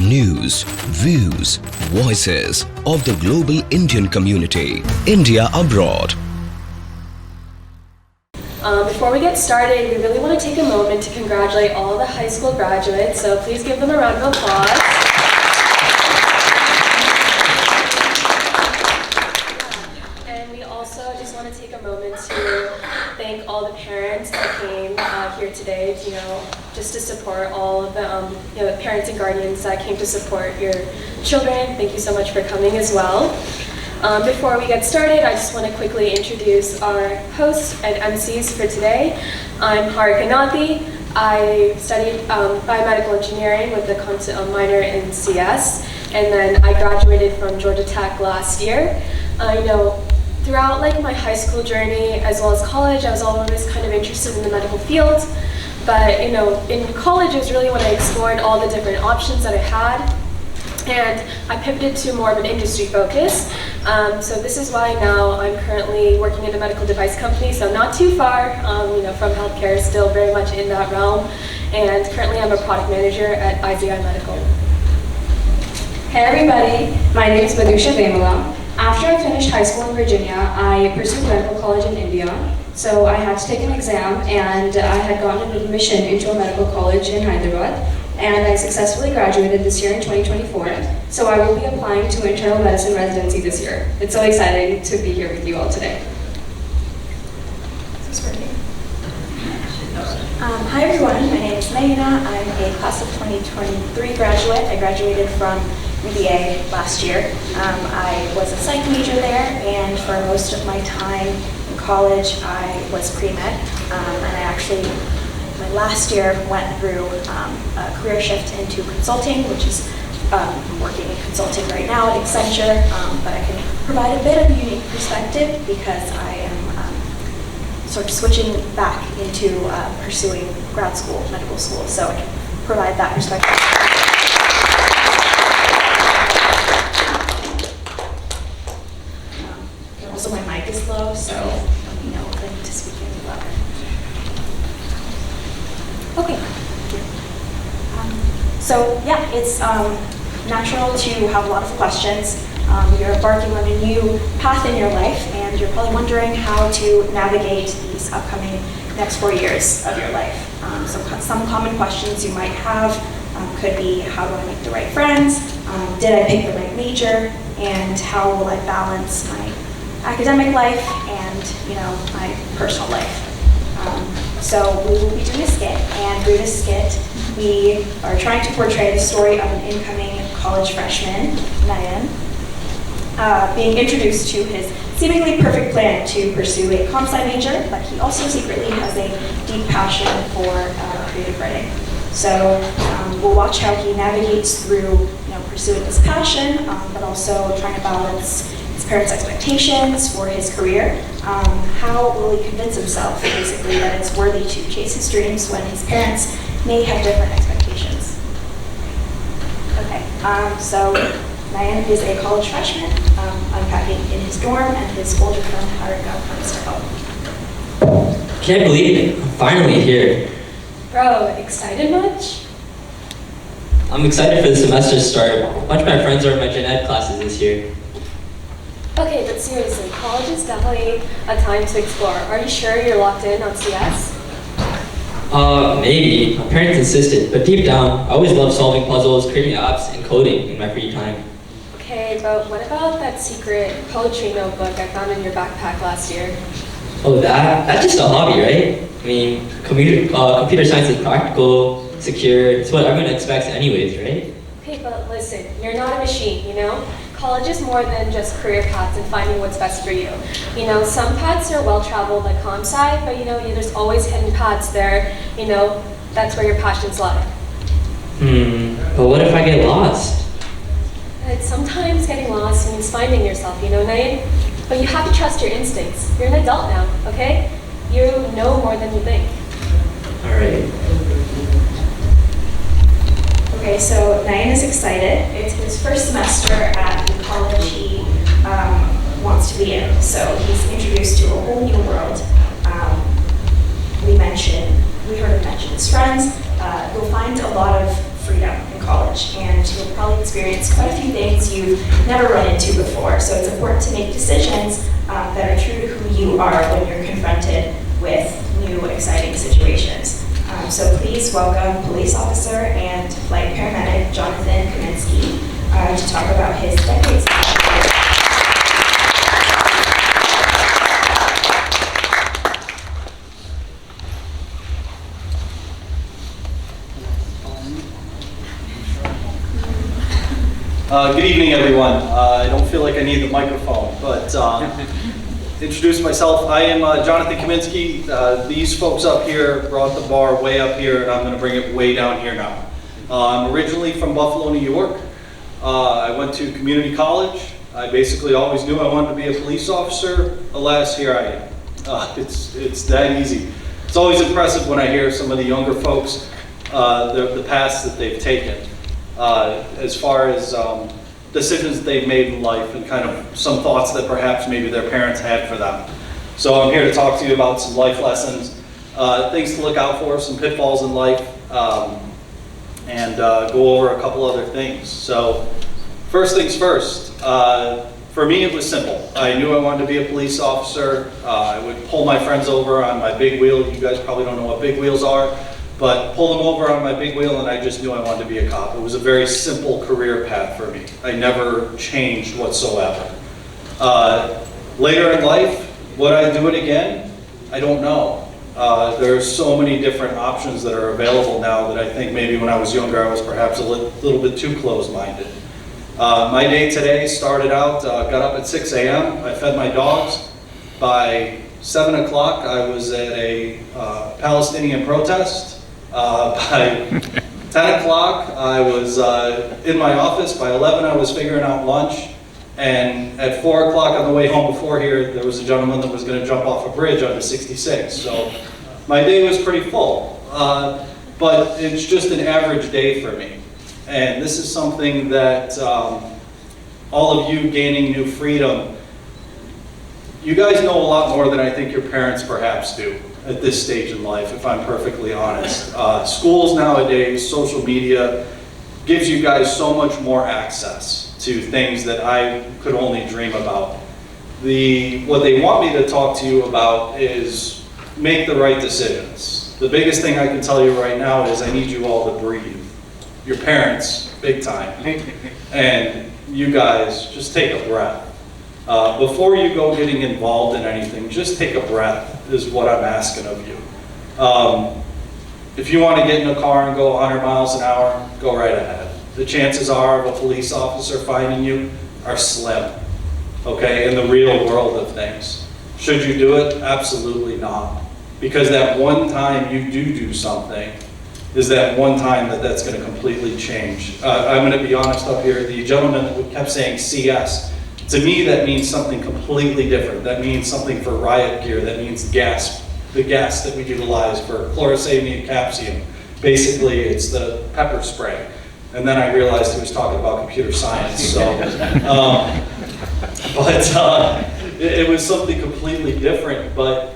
news, views, voices of the global Indian community. India abroad. Before we get started, we really want to take a moment to congratulate all the high school graduates, so please give them a round of applause. And we also just want to take a moment to thank all the parents that came here today, just to support all of the parents and guardians that came to support your children. Thank you so much for coming as well. Before we get started, I just want to quickly introduce our hosts and MCs for today. I'm Harika Nathi. I studied biomedical engineering with a minor in CS, and then I graduated from Georgia Tech last year. Throughout my high school journey as well as college, I was always kind of interested in the medical field. But in college, it was really when I explored all the different options that I had. And I pivoted to more of an industry focus. So this is why now I'm currently working at a medical device company, so not too far from healthcare, still very much in that realm. And currently I'm a product manager at IZI Medical. Hey everybody, my name is Madhusha Vemala. After I finished high school in Virginia, I pursued medical college in India. So I had to take an exam, and I had gotten an admission into a medical college in Hyderabad. And I successfully graduated this year in 2024, so I will be applying to internal medicine residency this year. It's so exciting to be here with you all today. Hi everyone, my name is Nayana. I'm a class of 2023 graduate. I graduated from UVA last year. I was a psych major there, and for most of my time in college, I was pre-med, and I actually my last year went through a career shift into consulting, which is I'm working in consulting right now at Accenture, but I can provide a bit of a unique perspective because I am sort of switching back into pursuing grad school, medical school, so I can provide that perspective. Also, my mic is low, so let me know if I need to speak any louder. Okay. So yeah, it's natural to have a lot of questions. You're embarking on a new path in your life, and you're probably wondering how to navigate these upcoming next 4 years of your life. So some common questions you might have could be, how do I make the right friends? Did I pick the right major? And how will I balance my academic life and my personal life? So we will be doing a skit, and through this skit, we are trying to portray the story of an incoming college freshman, Nayan, being introduced to his seemingly perfect plan to pursue a comp-sci major, but he also secretly has a deep passion for creative writing. So we'll watch how he navigates through pursuing his passion, but also trying to balance his parents' expectations for his career. How will he convince himself, basically, that it's worthy to chase his dreams when his parents may have different expectations? Okay, so Nayan is a college freshman, unpacking in his dorm, and his older friend Harika comes to help. Can't believe it, I'm finally here. Bro, excited much? I'm excited for the semester start. A bunch of my friends are in my gen ed classes this year. Okay, but seriously, college is definitely a time to explore. Are you sure you're locked in on CS? Maybe. My parents insisted, but deep down, I always loved solving puzzles, creating apps, and coding in my free time. Okay, but what about that secret poetry notebook I found in your backpack last year? Oh, that's just a hobby, right? I mean, computer science is practical, secure, it's what everyone expects anyways, right? Okay, but listen, you're not a machine, College is more than just career paths and finding what's best for you. Some paths are well-traveled like comp-sci, but there's always hidden paths there, that's where your passions lie. But what if I get lost? Sometimes getting lost means finding yourself, Nayan? But you have to trust your instincts. You're an adult now, okay? You know more than you think. All right. Okay, so Nayan is excited. It's his first semester at the college he wants to be in. So he's introduced to a whole new world. We heard him mention his friends. You'll find a lot of freedom in college, and you'll experience quite a few things you've never run into before. So it's important to make decisions that are true to who you are when you're confronted with new, exciting situations. So please welcome police officer and flight paramedic Jonathan Kaminsky to talk about his decades. Good evening, everyone. I don't feel like I need the microphone, but introduce myself. I am Jonathan Kaminsky. These folks up here brought the bar way up here, and I'm going to bring it way down here now. I'm originally from Buffalo, New York. I went to community college. I basically always knew I wanted to be a police officer. Alas, here I am. It's that easy. It's always impressive when I hear some of the younger folks, the paths that they've taken. As far as decisions that they've made in life and kind of some thoughts that perhaps maybe their parents had for them. So I'm here to talk to you about some life lessons, things to look out for, some pitfalls in life, and go over a couple other things. So first things first, for me it was simple. I knew I wanted to be a police officer. I would pull my friends over on my big wheel. You guys probably don't know what big wheels are. But pull them over on my big wheel and I just knew I wanted to be a cop. It was a very simple career path for me. I never changed whatsoever. Later in life, would I do it again? I don't know. There's so many different options that are available now that I think maybe when I was younger I was perhaps a little bit too closed-minded. My day today started out, got up at 6 a.m. I fed my dogs. By 7 o'clock I was at a Palestinian protest. By 10 o'clock, I was in my office. By 11, I was figuring out lunch. And at 4 o'clock on the way home before here, there was a gentleman that was going to jump off a bridge onto 66. So my day was pretty full. But it's just an average day for me. And this is something that all of you gaining new freedom, you guys know a lot more than I think your parents perhaps do at this stage in life, if I'm perfectly honest. Schools nowadays, social media, gives you guys so much more access to things that I could only dream about. What they want me to talk to you about is make the right decisions. The biggest thing I can tell you right now is I need you all to breathe. Your parents, big time. And you guys, just take a breath. Before you go getting involved in anything, just take a breath is what I'm asking of you. If you want to get in a car and go 100 miles an hour, go right ahead. The chances are of a police officer finding you are slim, okay, in the real world of things. Should you do it? Absolutely not. Because that one time you do something is that one time that's going to completely change. I'm going to be honest up here, the gentleman that kept saying CS, to me, that means something completely different. That means something for riot gear. That means gas, the gas that we utilize for chlorosamium capsium. Basically, it's the pepper spray. And then I realized he was talking about computer science. So, it was something completely different. But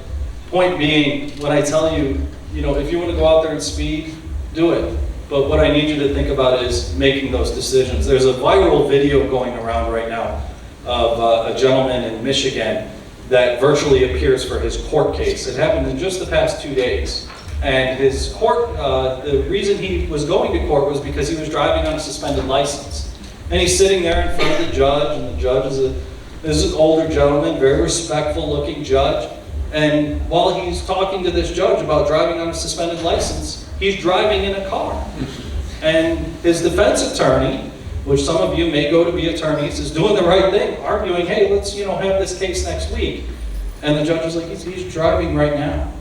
point being, when I tell you, if you want to go out there and speed, do it. But what I need you to think about is making those decisions. There's a viral video going around right now of a gentleman in Michigan that virtually appears for his court case. It happened in just the past 2 days. And his court, the reason he was going to court was because he was driving on a suspended license. And he's sitting there in front of the judge, and the judge is an older gentleman, very respectful looking judge. And while he's talking to this judge about driving on a suspended license, he's driving in a car. And his defense attorney, which some of you may go to be attorneys, is doing the right thing, arguing, hey, let's have this case next week. And the judge is like, he's driving right now.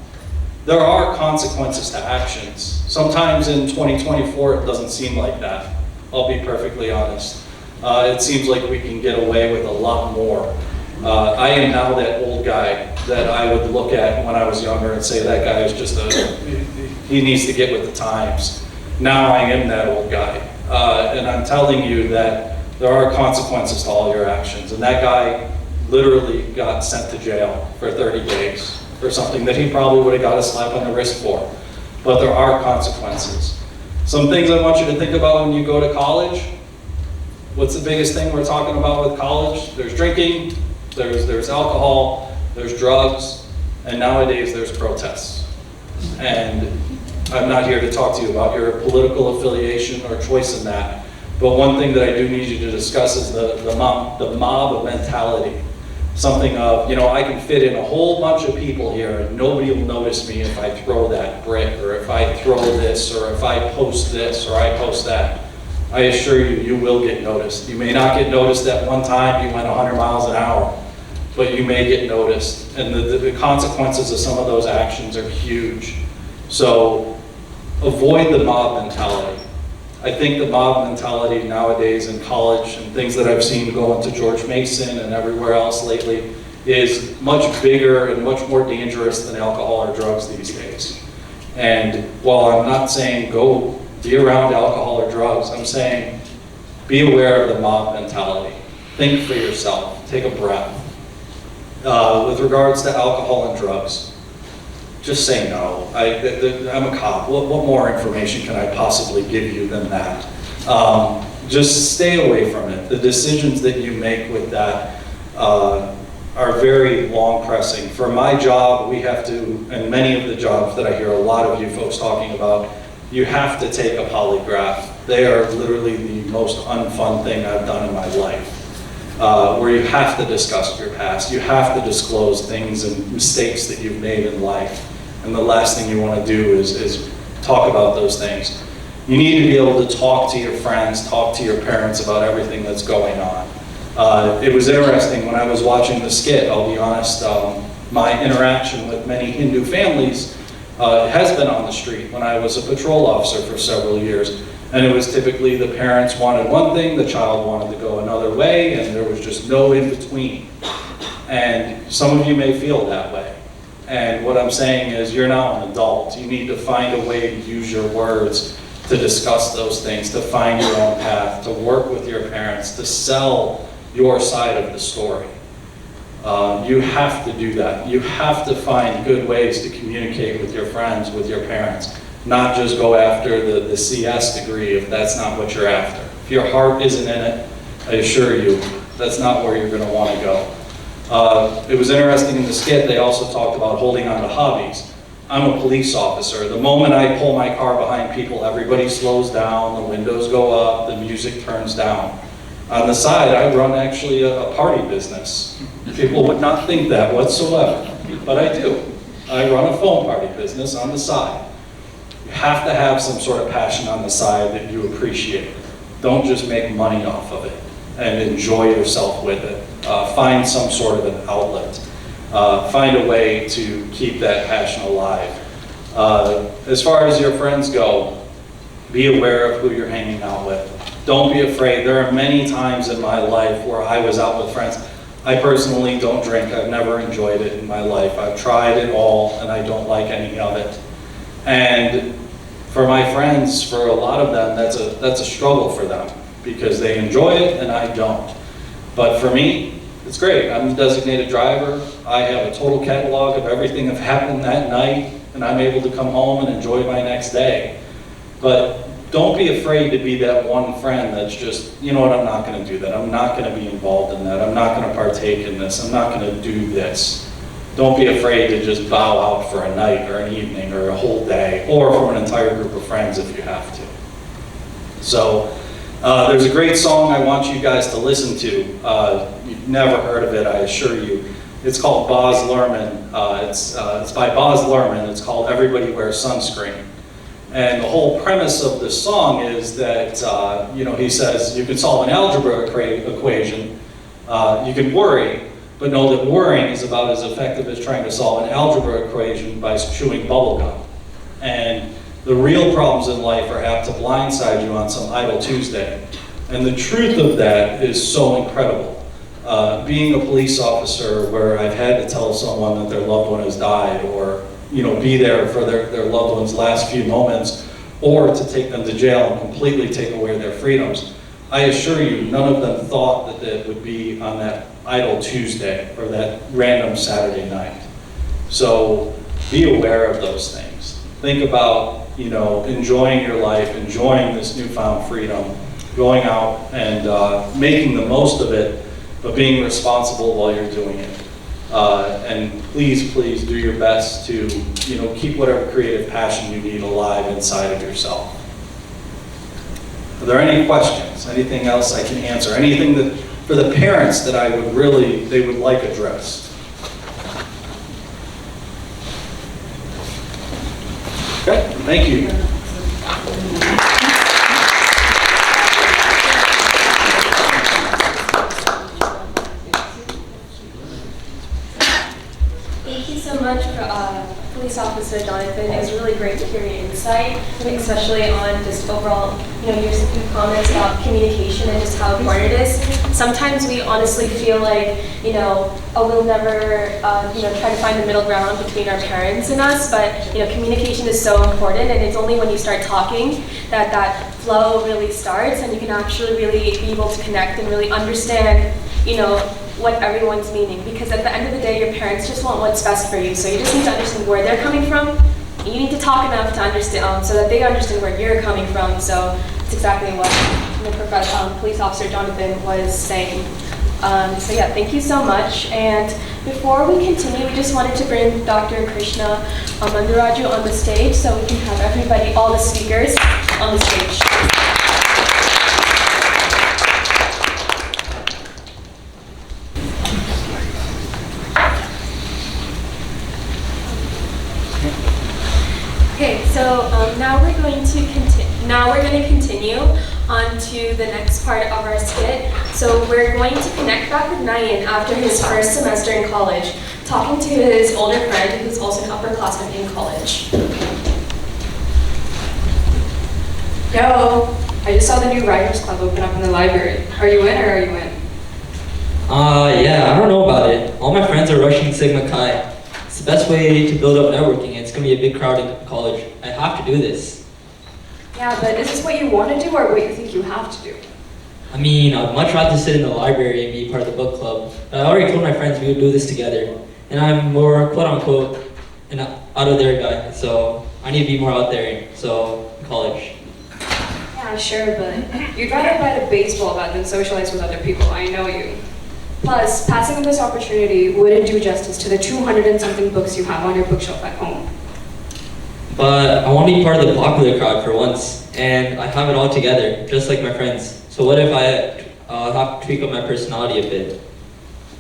There are consequences to actions. Sometimes in 2024, it doesn't seem like that. I'll be perfectly honest. It seems like we can get away with a lot more. I am now that old guy that I would look at when I was younger and say that guy is just he needs to get with the times. Now I am that old guy. And I'm telling you that there are consequences to all your actions. And that guy literally got sent to jail for 30 days for something that he probably would have got a slap on the wrist for. But there are consequences. Some things I want you to think about when you go to college. What's the biggest thing we're talking about with college? There's drinking, there's alcohol, there's drugs, and nowadays there's protests. And I'm not here to talk to you about your political affiliation or choice in that, but one thing that I do need you to discuss is the mob mentality. Something of, you know, I can fit in a whole bunch of people here and nobody will notice me if I throw that brick, or if I throw this, or if I post this, or I post that. I assure you, you will get noticed. You may not get noticed at one time, you went 100 miles an hour, but you may get noticed. And the consequences of some of those actions are huge. So avoid the mob mentality. I think the mob mentality nowadays in college and things that I've seen going to George Mason and everywhere else lately is much bigger and much more dangerous than alcohol or drugs these days. And while I'm not saying go be around alcohol or drugs, I'm saying be aware of the mob mentality. Think for yourself, take a breath. With regards to alcohol and drugs, just say no. I'm a cop. What more information can I possibly give you than that? Just stay away from it. The decisions that you make with that are very long pressing. For my job, we have to, and many of the jobs that I hear a lot of you folks talking about, you have to take a polygraph. They are literally the most unfun thing I've done in my life. Where you have to discuss your past. You have to disclose things and mistakes that you've made in life. And the last thing you want to do is talk about those things. You need to be able to talk to your friends, talk to your parents about everything that's going on. It was interesting when I was watching the skit, I'll be honest, my interaction with many Hindu families has been on the street when I was a patrol officer for several years. And it was typically the parents wanted one thing, the child wanted to go another way, and there was just no in between. And some of you may feel that way. And what I'm saying is you're now an adult. You need to find a way to use your words to discuss those things, to find your own path, to work with your parents, to sell your side of the story. You have to do that. You have to find good ways to communicate with your friends, with your parents. Not just go after the CS degree if that's not what you're after. If your heart isn't in it, I assure you, that's not where you're going to want to go. It was interesting in the skit, they also talked about holding on to hobbies. I'm a police officer. The moment I pull my car behind people, everybody slows down, the windows go up, the music turns down. On the side, I run actually a party business. People would not think that whatsoever, but I do. I run a phone party business on the side. You have to have some sort of passion on the side that you appreciate. Don't just make money off of it and enjoy yourself with it. Find some sort of an outlet. Find a way to keep that passion alive. As far as your friends go, be aware of who you're hanging out with. Don't be afraid. There are many times in my life where I was out with friends. I personally don't drink. I've never enjoyed it in my life. I've tried it all and I don't like any of it. And for my friends, for a lot of them, that's a struggle for them because they enjoy it and I don't. But for me, it's great. I'm the designated driver. I have a total catalog of everything that happened that night and I'm able to come home and enjoy my next day. But don't be afraid to be that one friend that's just, you know what, I'm not going to do that. I'm not going to be involved in that. I'm not going to partake in this. I'm not going to do this. Don't be afraid to just bow out for a night or an evening or a whole day or for an entire group of friends if you have to. So there's a great song I want you guys to listen to. You've never heard of it, I assure you. It's called Baz Luhrmann. It's by Baz Luhrmann. It's called Everybody Wears Sunscreen. And the whole premise of this song is that, he says you can solve an algebra equation, you can worry, but know that worrying is about as effective as trying to solve an algebra equation by chewing bubble gum. And the real problems in life are apt to blindside you on some idle Tuesday. And the truth of that is so incredible. Being a police officer where I've had to tell someone that their loved one has died or be there for their loved one's last few moments, or to take them to jail and completely take away their freedoms. I assure you, none of them thought that it would be on that idle Tuesday or that random Saturday night. So be aware of those things. Think about, enjoying your life, enjoying this newfound freedom, going out and making the most of it, but being responsible while you're doing it. And please, please do your best to, keep whatever creative passion you need alive inside of yourself. Are there any questions? Anything else I can answer? Anything that, for the parents that they would like addressed? Okay, thank you. Thank you so much, Police Officer Jonathan. It was really great to hear your insight, especially on just overall, your comments about communication and just how important it is. Sometimes we honestly feel like, we'll never, try to find the middle ground between our parents and us, but, communication is so important, and it's only when you start talking that flow really starts, and you can actually really be able to connect and really understand, what everyone's meaning, because at the end of the day, your parents just want what's best for you. So you just need to understand where they're coming from. You need to talk enough to understand, so that they understand where you're coming from. So it's exactly what Police Officer Jonathan was saying. So yeah, thank you so much. And before we continue, we just wanted to bring Dr. Krishna Mandaraju on the stage, so we can have everybody, all the speakers, on the stage. Okay, so now we're going to continue on to the next part of our skit. So we're going to connect back with Nayan after his first semester in college, talking to his older friend who's also an upperclassman in college. Yo, I just saw the new Writers Club open up in the library. Are you in or are you in? Yeah, I don't know about it. All my friends are rushing Sigma Chi. It's the best way to build up networking. It's going to be a big crowd in college. I have to do this. Yeah, but is this what you want to do or what you think you have to do? I mean, I'd much rather sit in the library and be part of the book club. But I already told my friends we would do this together. And I'm more, quote-unquote, an out-of-there guy. So I need to be more out there, in college. Yeah, sure, but you'd rather ride a baseball bat than socialize with other people. I know you. Plus, passing up this opportunity wouldn't do justice to the 200 and something books you have on your bookshelf at home. But I want to be part of the popular crowd for once, and I have it all together, just like my friends. So what if I have to tweak up my personality a bit?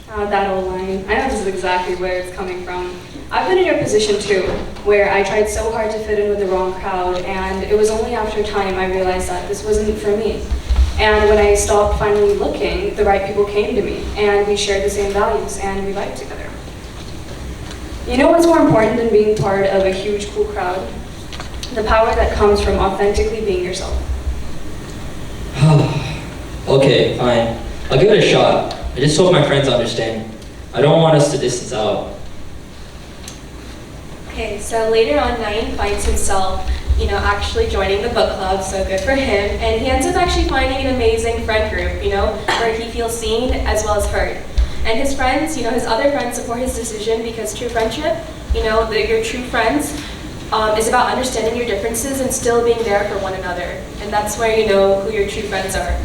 That old line. I know this is exactly where it's coming from. I've been in your position too, where I tried so hard to fit in with the wrong crowd, and it was only after time I realized that this wasn't for me. And when I stopped finally looking, the right people came to me, and we shared the same values, and we vibed together. You know what's more important than being part of a huge, cool crowd? The power that comes from authentically being yourself. Okay, fine. I'll give it a shot. I just hope my friends understand. I don't want us to distance out. Okay, so later on, Nayan finds himself, actually joining the book club, so good for him. And he ends up actually finding an amazing friend group, where he feels seen as well as heard. And his friends, his other friends support his decision because true friendship, your true friends, is about understanding your differences and still being there for one another. And that's where you know who your true friends are.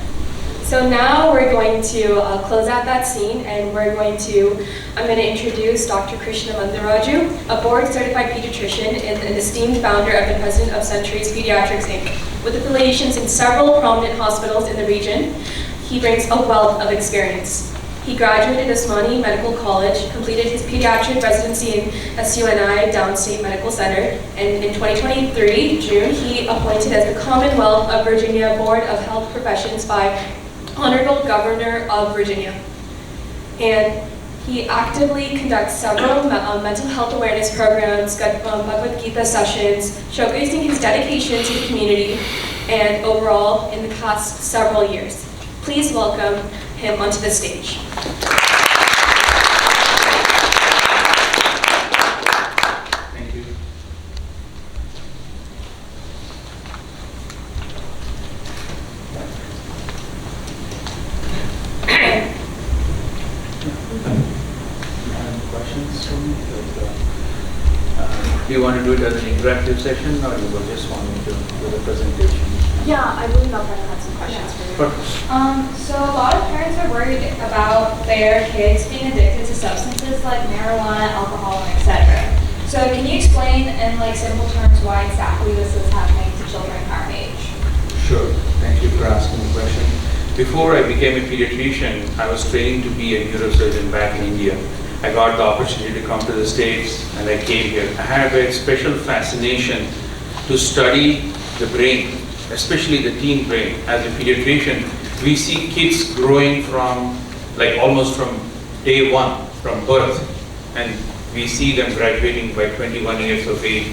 So now we're going to close out that scene, and I'm going to introduce Dr. Krishna Mandaraju, a board-certified pediatrician and an esteemed founder of the president of Centuries Pediatrics, Inc. With affiliations in several prominent hospitals in the region, he brings a wealth of experience. He graduated Osmani Medical College, completed his pediatric residency in SUNI Downstate Medical Center, and in 2023, June, he appointed as the Commonwealth of Virginia Board of Health Professions by Honorable Governor of Virginia. And he actively conducts several mental health awareness programs, Bhagavad Gita sessions, showcasing his dedication to the community and overall in the past several years. Please welcome him onto the stage. Thank you. Questions from me? Do you want to do it as an interactive session, or you will just want me to do the presentation? Yeah, I believe I'll had some questions for you. So a lot of parents are worried about their kids being addicted to substances like marijuana, alcohol, and etc. So can you explain in like simple terms why exactly this is happening to children our age? Sure. Thank you for asking the question. Before I became a pediatrician, I was training to be a neurosurgeon back in India. I got the opportunity to come to the States and I came here. I have a special fascination to study the brain, especially the teen brain. As a pediatrician, we see kids growing from, like almost from day one, from birth, and we see them graduating by 21 years of age.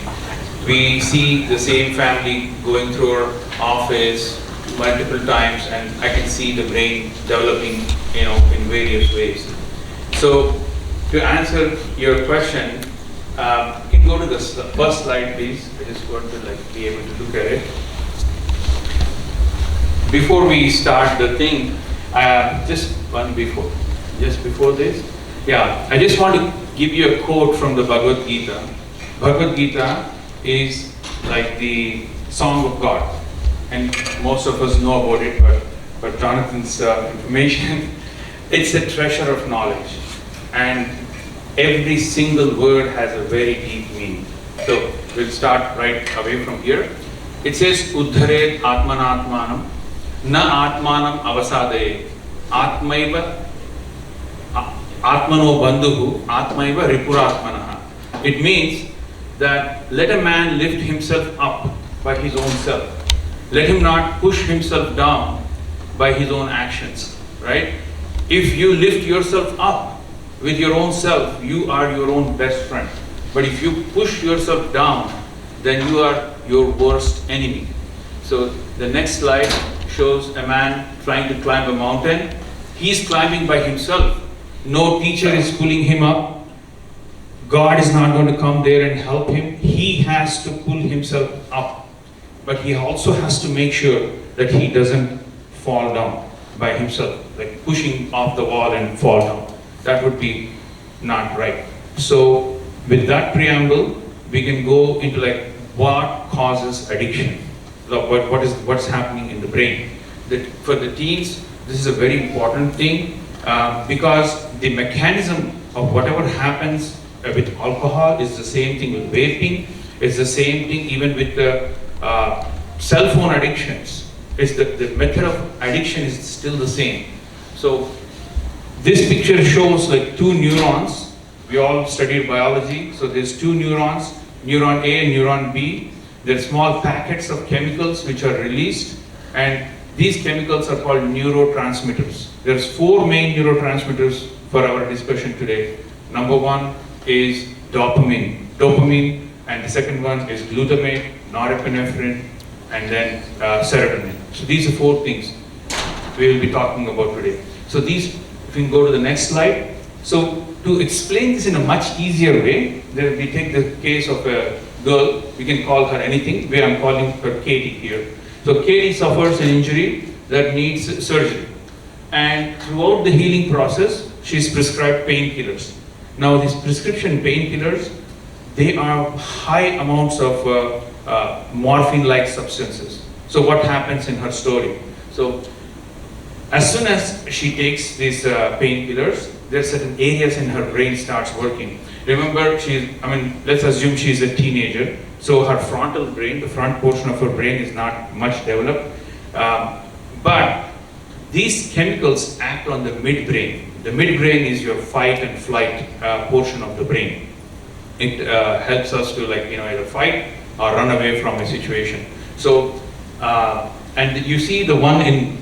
We see the same family going through our office multiple times, and I can see the brain developing, in various ways. So, to answer your question, you can go to the first slide, please. I just want to be able to look at it. Before we start the thing, just before this, I just want to give you a quote from the Bhagavad Gita. Bhagavad Gita is like the song of God, and most of us know about it, but Jonathan's information, it's a treasure of knowledge, and every single word has a very deep meaning. So we'll start right away from here. It says, Uddharet Atmanatmanam, Na Atmanam Avasadaye, Atmaiva Atmano Bandhuhu, Atmaiva Ripuratmanaha. It means that let a man lift himself up by his own self. Let him not push himself down by his own actions, right? If you lift yourself up with your own self, you are your own best friend. But if you push yourself down, then you are your worst enemy. So the next slide shows a man trying to climb a mountain. He's climbing by himself. No teacher is pulling him up. God is not going to come there and help him. He has to pull himself up. But he also has to make sure that he doesn't fall down by himself, like pushing off the wall and fall down. That would be not right. So with that preamble, we can go into what causes addiction, what's happening in the brain. For the teens, this is a very important thing because the mechanism of whatever happens with alcohol is the same thing with vaping, it's the same thing even with the cell phone addictions. The method of addiction is still the same. So this picture shows two neurons. We all studied biology, so there's two neurons, neuron A and neuron B. They're small packets of chemicals which are released, and these chemicals are called neurotransmitters. There's 4 main neurotransmitters for our discussion today. Number 1 is dopamine, and the second one is glutamate, norepinephrine, and then serotonin. So these are 4 things we will be talking about today. So these, if we can go to the next slide. So to explain this in a much easier way, we take the case of a girl, we can call her anything, where I'm calling her Katie here. So Katie suffers an injury that needs surgery. And throughout the healing process, she's prescribed painkillers. Now these prescription painkillers, they are high amounts of morphine-like substances. So what happens in her story? So as soon as she takes these painkillers, there are certain areas in her brain starts working. Remember, let's assume she's a teenager. So her frontal brain, the front portion of her brain is not much developed. But these chemicals act on the midbrain. The midbrain is your fight and flight portion of the brain. It helps us to either fight or run away from a situation. So, and you see the one in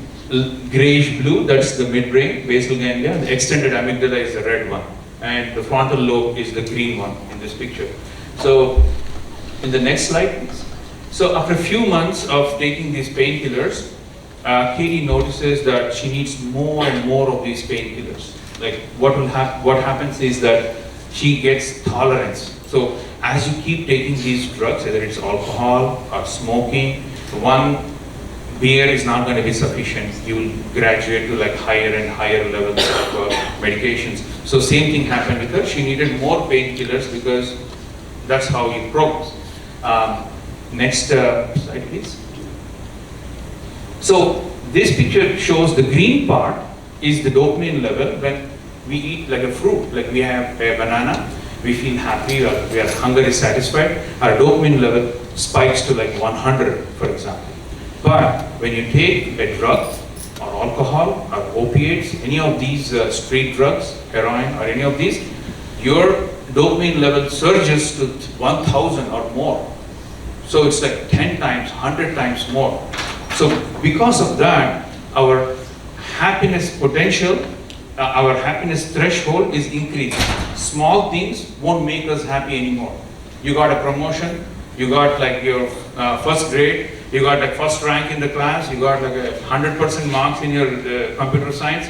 grayish blue, that's the midbrain, basal ganglia. The extended amygdala is the red one. And the frontal lobe is the green one in this picture. So, in the next slide, please. So after a few months of taking these painkillers, Katie notices that she needs more and more of these painkillers. What happens is that she gets tolerance. So as you keep taking these drugs, whether it's alcohol or smoking, one beer is not going to be sufficient. You will graduate to higher and higher levels of medications. So same thing happened with her. She needed more painkillers because that's how you progress. Next slide, please. So this picture shows the green part is the dopamine level when we eat like a fruit, like we have a banana, we feel happy, our hunger is satisfied, our dopamine level spikes to like 100, for example. But when you take a drug or alcohol or opiates, any of these street drugs, heroin or any of these, your dopamine level surges to 1000 or more. So it's like 10 times, 100 times more. So because of that, our happiness potential, our happiness threshold is increased. Small things won't make us happy anymore. You got a promotion, you got like your first grade, you got like first rank in the class, you got like 100% marks in your computer science.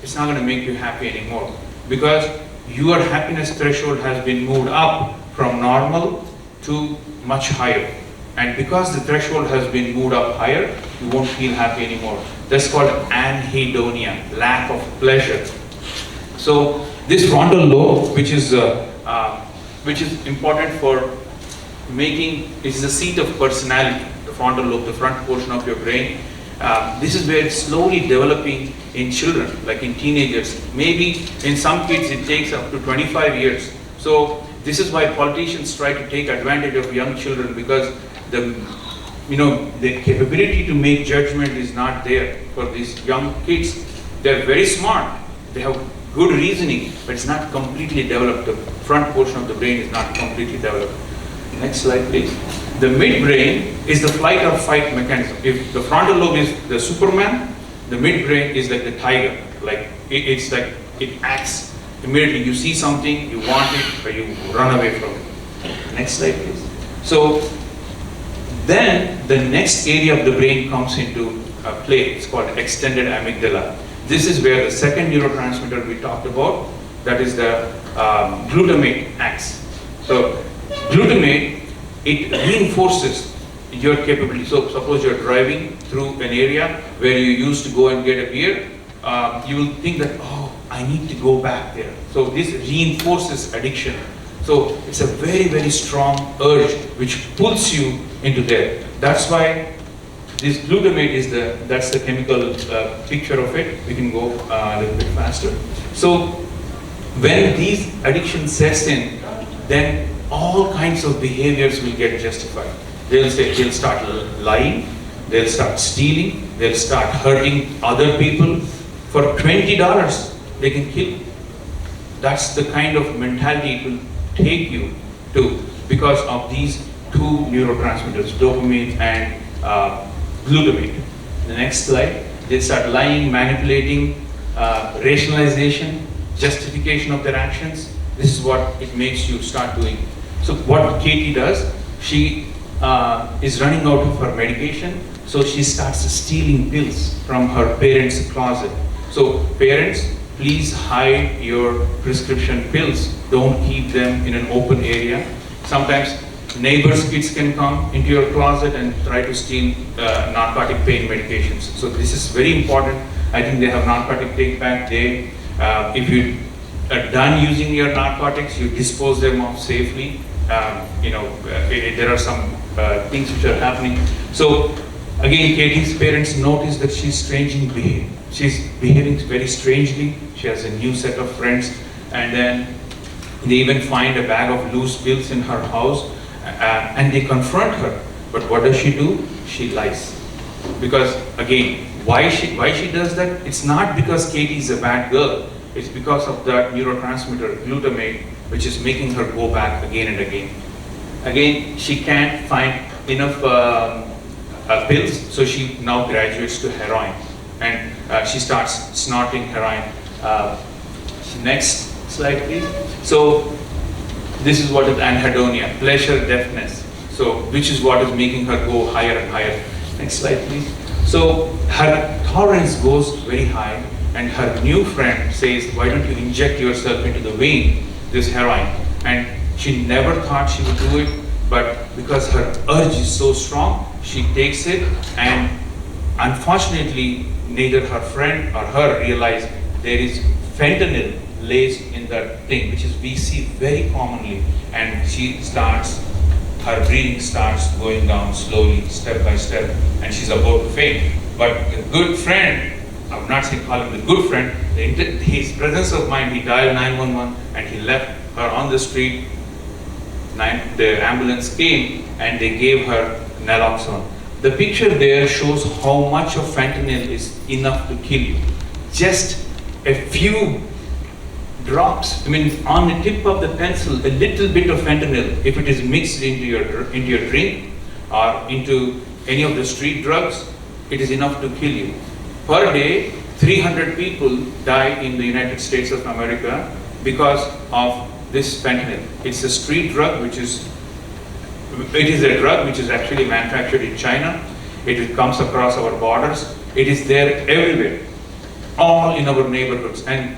It's not going to make you happy anymore because your happiness threshold has been moved up from normal to much higher. And because the threshold has been moved up higher, you won't feel happy anymore. That's called anhedonia, lack of pleasure. So this frontal lobe, which is important for making, it is the seat of personality, the frontal lobe, the front portion of your brain. This is where it's slowly developing in children, like in teenagers. Maybe in some kids it takes up to 25 years. So this is why politicians try to take advantage of young children, because the capability to make judgment is not there for these young kids. They're very smart, they have good reasoning, but it's not completely developed. The front portion of the brain is not completely developed. Next slide, please. The midbrain is the flight or fight mechanism. If the frontal lobe is the Superman, the midbrain is like the tiger. Like it's like it acts immediately. You see something, you want it, or you run away from it. Next slide, please. So then the next area of the brain comes into play. It's called extended amygdala. This is where the second neurotransmitter we talked about, that is the glutamate, acts. So glutamate, it reinforces your capability. So suppose you're driving through an area where you used to go and get a beer, you will think that, oh, I need to go back there. So this reinforces addiction. So it's a very, very strong urge which pulls you into there. That's why this glutamate is that's the chemical picture of it. We can go a little bit faster. So when these addictions sets in, then all kinds of behaviors will get justified. They'll start lying, they'll start stealing, they'll start hurting other people. For $20, they can kill. That's the kind of mentality it will take you to, because of these two neurotransmitters, dopamine and glutamate. The next slide. They start lying, manipulating, rationalization, justification of their actions. This is what it makes you start doing. So what Katie does, she is running out of her medication, so she starts stealing pills from her parents' closet. So parents, please hide your prescription pills. Don't keep them in an open area. Sometimes neighbors' kids can come into your closet and try to steal narcotic pain medications. So this is very important. I think they have narcotic take back day. If you are done using your narcotics, you dispose them off safely. There are some things which are happening. So again, Katie's parents notice that she's strangely behaving. She's behaving very strangely. She has a new set of friends, and then they even find a bag of loose pills in her house, and they confront her. But what does she do? She lies. Because again, why she does that? It's not because Katie is a bad girl. It's because of that neurotransmitter glutamate, which is making her go back again and again. Again, she can't find enough pills, so she now graduates to heroin, and she starts snorting heroin. Next slide, please. So this is what is anhedonia, pleasure deafness. So which is what is making her go higher and higher. Next slide, please. So her tolerance goes very high, and her new friend says, why don't you inject yourself into the vein, this heroin? And she never thought she would do it, but because her urge is so strong, she takes it, and unfortunately, neither her friend or her realize there is fentanyl laced in that thing, which is we see very commonly, and her breathing starts going down slowly, step by step, and she's about to faint. But a good friend, I would not say call him a good friend, his presence of mind, he dialed 911 and he left her on the street. The ambulance came and they gave her naloxone. The picture there shows how much of fentanyl is enough to kill you. Just a few drops, I mean on the tip of the pencil, a little bit of fentanyl, if it is mixed into your drink or into any of the street drugs, it is enough to kill you. Per day, 300 people die in the United States of America because of this fentanyl. It's a street drug it is a drug which is actually manufactured in China. It comes across our borders. It is there everywhere, all in our neighborhoods. And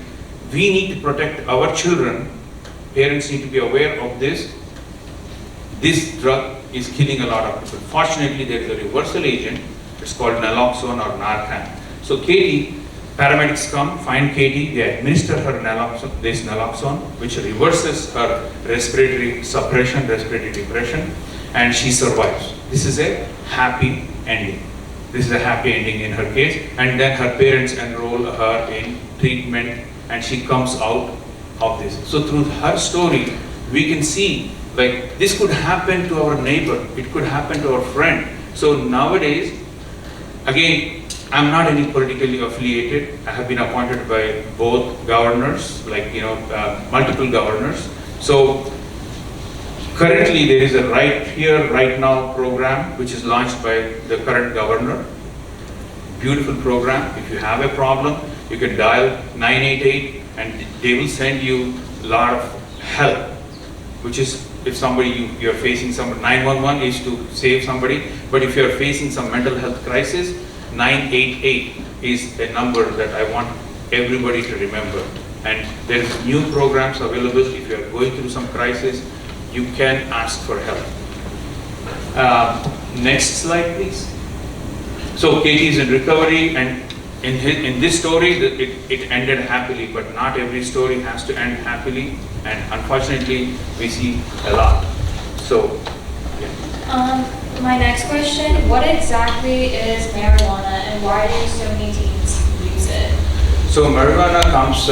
we need to protect our children. Parents need to be aware of this. This drug is killing a lot of people. Fortunately, there is a reversal agent. It's called naloxone or Narcan. So Katie, paramedics come, find Katie, they administer her this naloxone, which reverses her respiratory suppression, respiratory depression, and she survives. This is a happy ending. This is a happy ending in her case. And then her parents enroll her in treatment and she comes out of this. So through her story, we can see like this could happen to our neighbor, it could happen to our friend. So nowadays, again, I'm not any politically affiliated. I have been appointed by both governors, multiple governors. So currently there is a Right Here, Right Now program which is launched by the current governor. Beautiful program. If you have a problem, you can dial 988 and they will send you a lot of help, which is if you're facing 911 is to save somebody, but if you're facing some mental health crisis, 988 is a number that I want everybody to remember. And there's new programs available. If you're going through some crisis, you can ask for help. Next slide, please. So Katie is in recovery, and in this story, it ended happily, but not every story has to end happily, and unfortunately, we see a lot. So, yeah. My next question, what exactly is marijuana and why do so many teens use it? So marijuana comes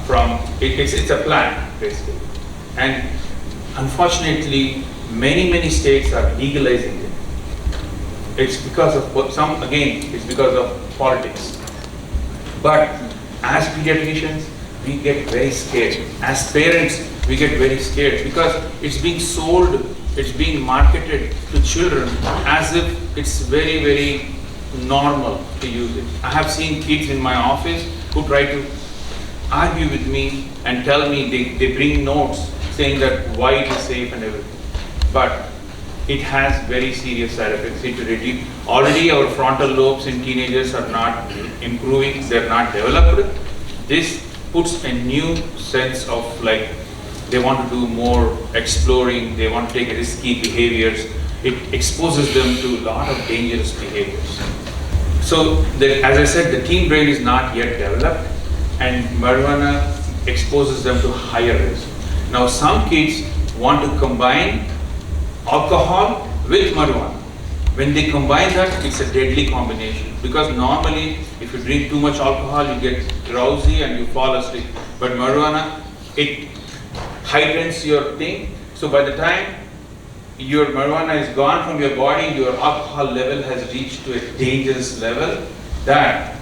from, it's a plant basically. And unfortunately, many states are legalizing it. It's because of it's because of politics. But as pediatricians, we get very scared. As parents, we get very scared because it's being sold, it's being marketed to children as if it's very normal to use it. I have seen kids in my office who try to argue with me and tell me, they bring notes saying that why it is safe and everything. But it has very serious side effects. Already our frontal lobes in teenagers are not improving, they're not developed. This puts a new sense of they want to do more exploring, they want to take risky behaviors. It exposes them to a lot of dangerous behaviors. So, as I said, the teen brain is not yet developed, and marijuana exposes them to higher risk. Now, some kids want to combine alcohol with marijuana. When they combine that, it's a deadly combination, because normally, if you drink too much alcohol, you get drowsy and you fall asleep. But marijuana, it heightens your thing. So by the time your marijuana is gone from your body, your alcohol level has reached to a dangerous level that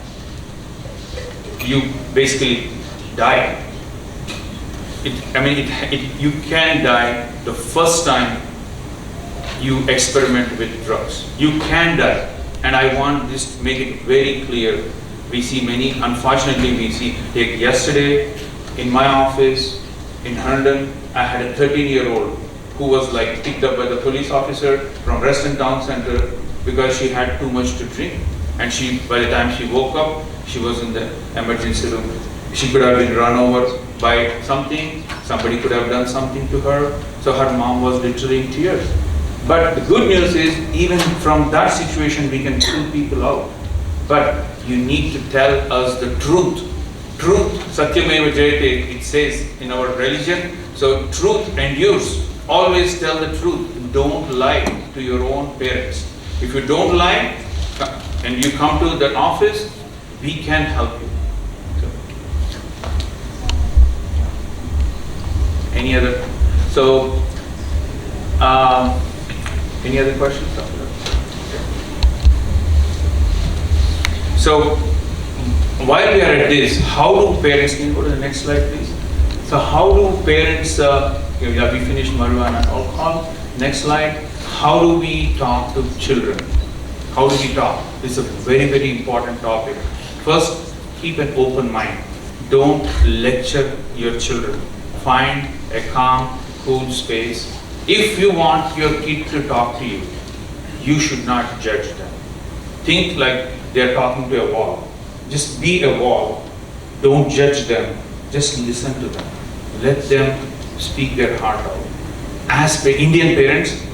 you basically die. You can die the first time you experiment with drugs. You can die. And I want this to make it very clear. We see unfortunately like yesterday in my office in Herndon, I had a 13-year-old who was picked up by the police officer from Reston Town Center because she had too much to drink. And by the time she woke up, she was in the emergency room. She could have been run over by something, somebody could have done something to her, so her mom was literally in tears. But the good news is, even from that situation, we can pull people out. But you need to tell us the truth. Truth, Satyameva Jayate, it says in our religion. So truth endures. Always tell the truth. Don't lie to your own parents. If you don't lie, and you come to the office, we can help you. Any other? So, any other questions? So, while we are at this, how do parents, can you go to the next slide please? So how do parents, we finished marijuana and alcohol. Next slide. How do we talk to children? How do we talk? This is a very, very important topic. First, keep an open mind. Don't lecture your children. Find a calm, cool space. If you want your kid to talk to you, you should not judge them. Think like they're talking to a wall. Just be a wall. Don't judge them. Just listen to them. Let them speak their heart out. As Indian parents,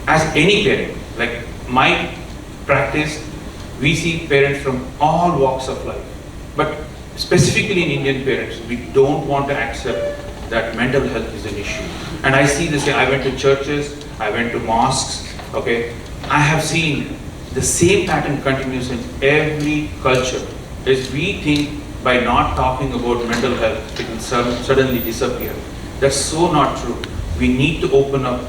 as any parent, like my practice, we see parents from all walks of life. But specifically in Indian parents, we don't want to accept that mental health is an issue. And I see this, I went to churches, I went to mosques, okay? I have seen the same pattern continues in every culture. Is we think by not talking about mental health, it will suddenly disappear. That's so not true. We need to open up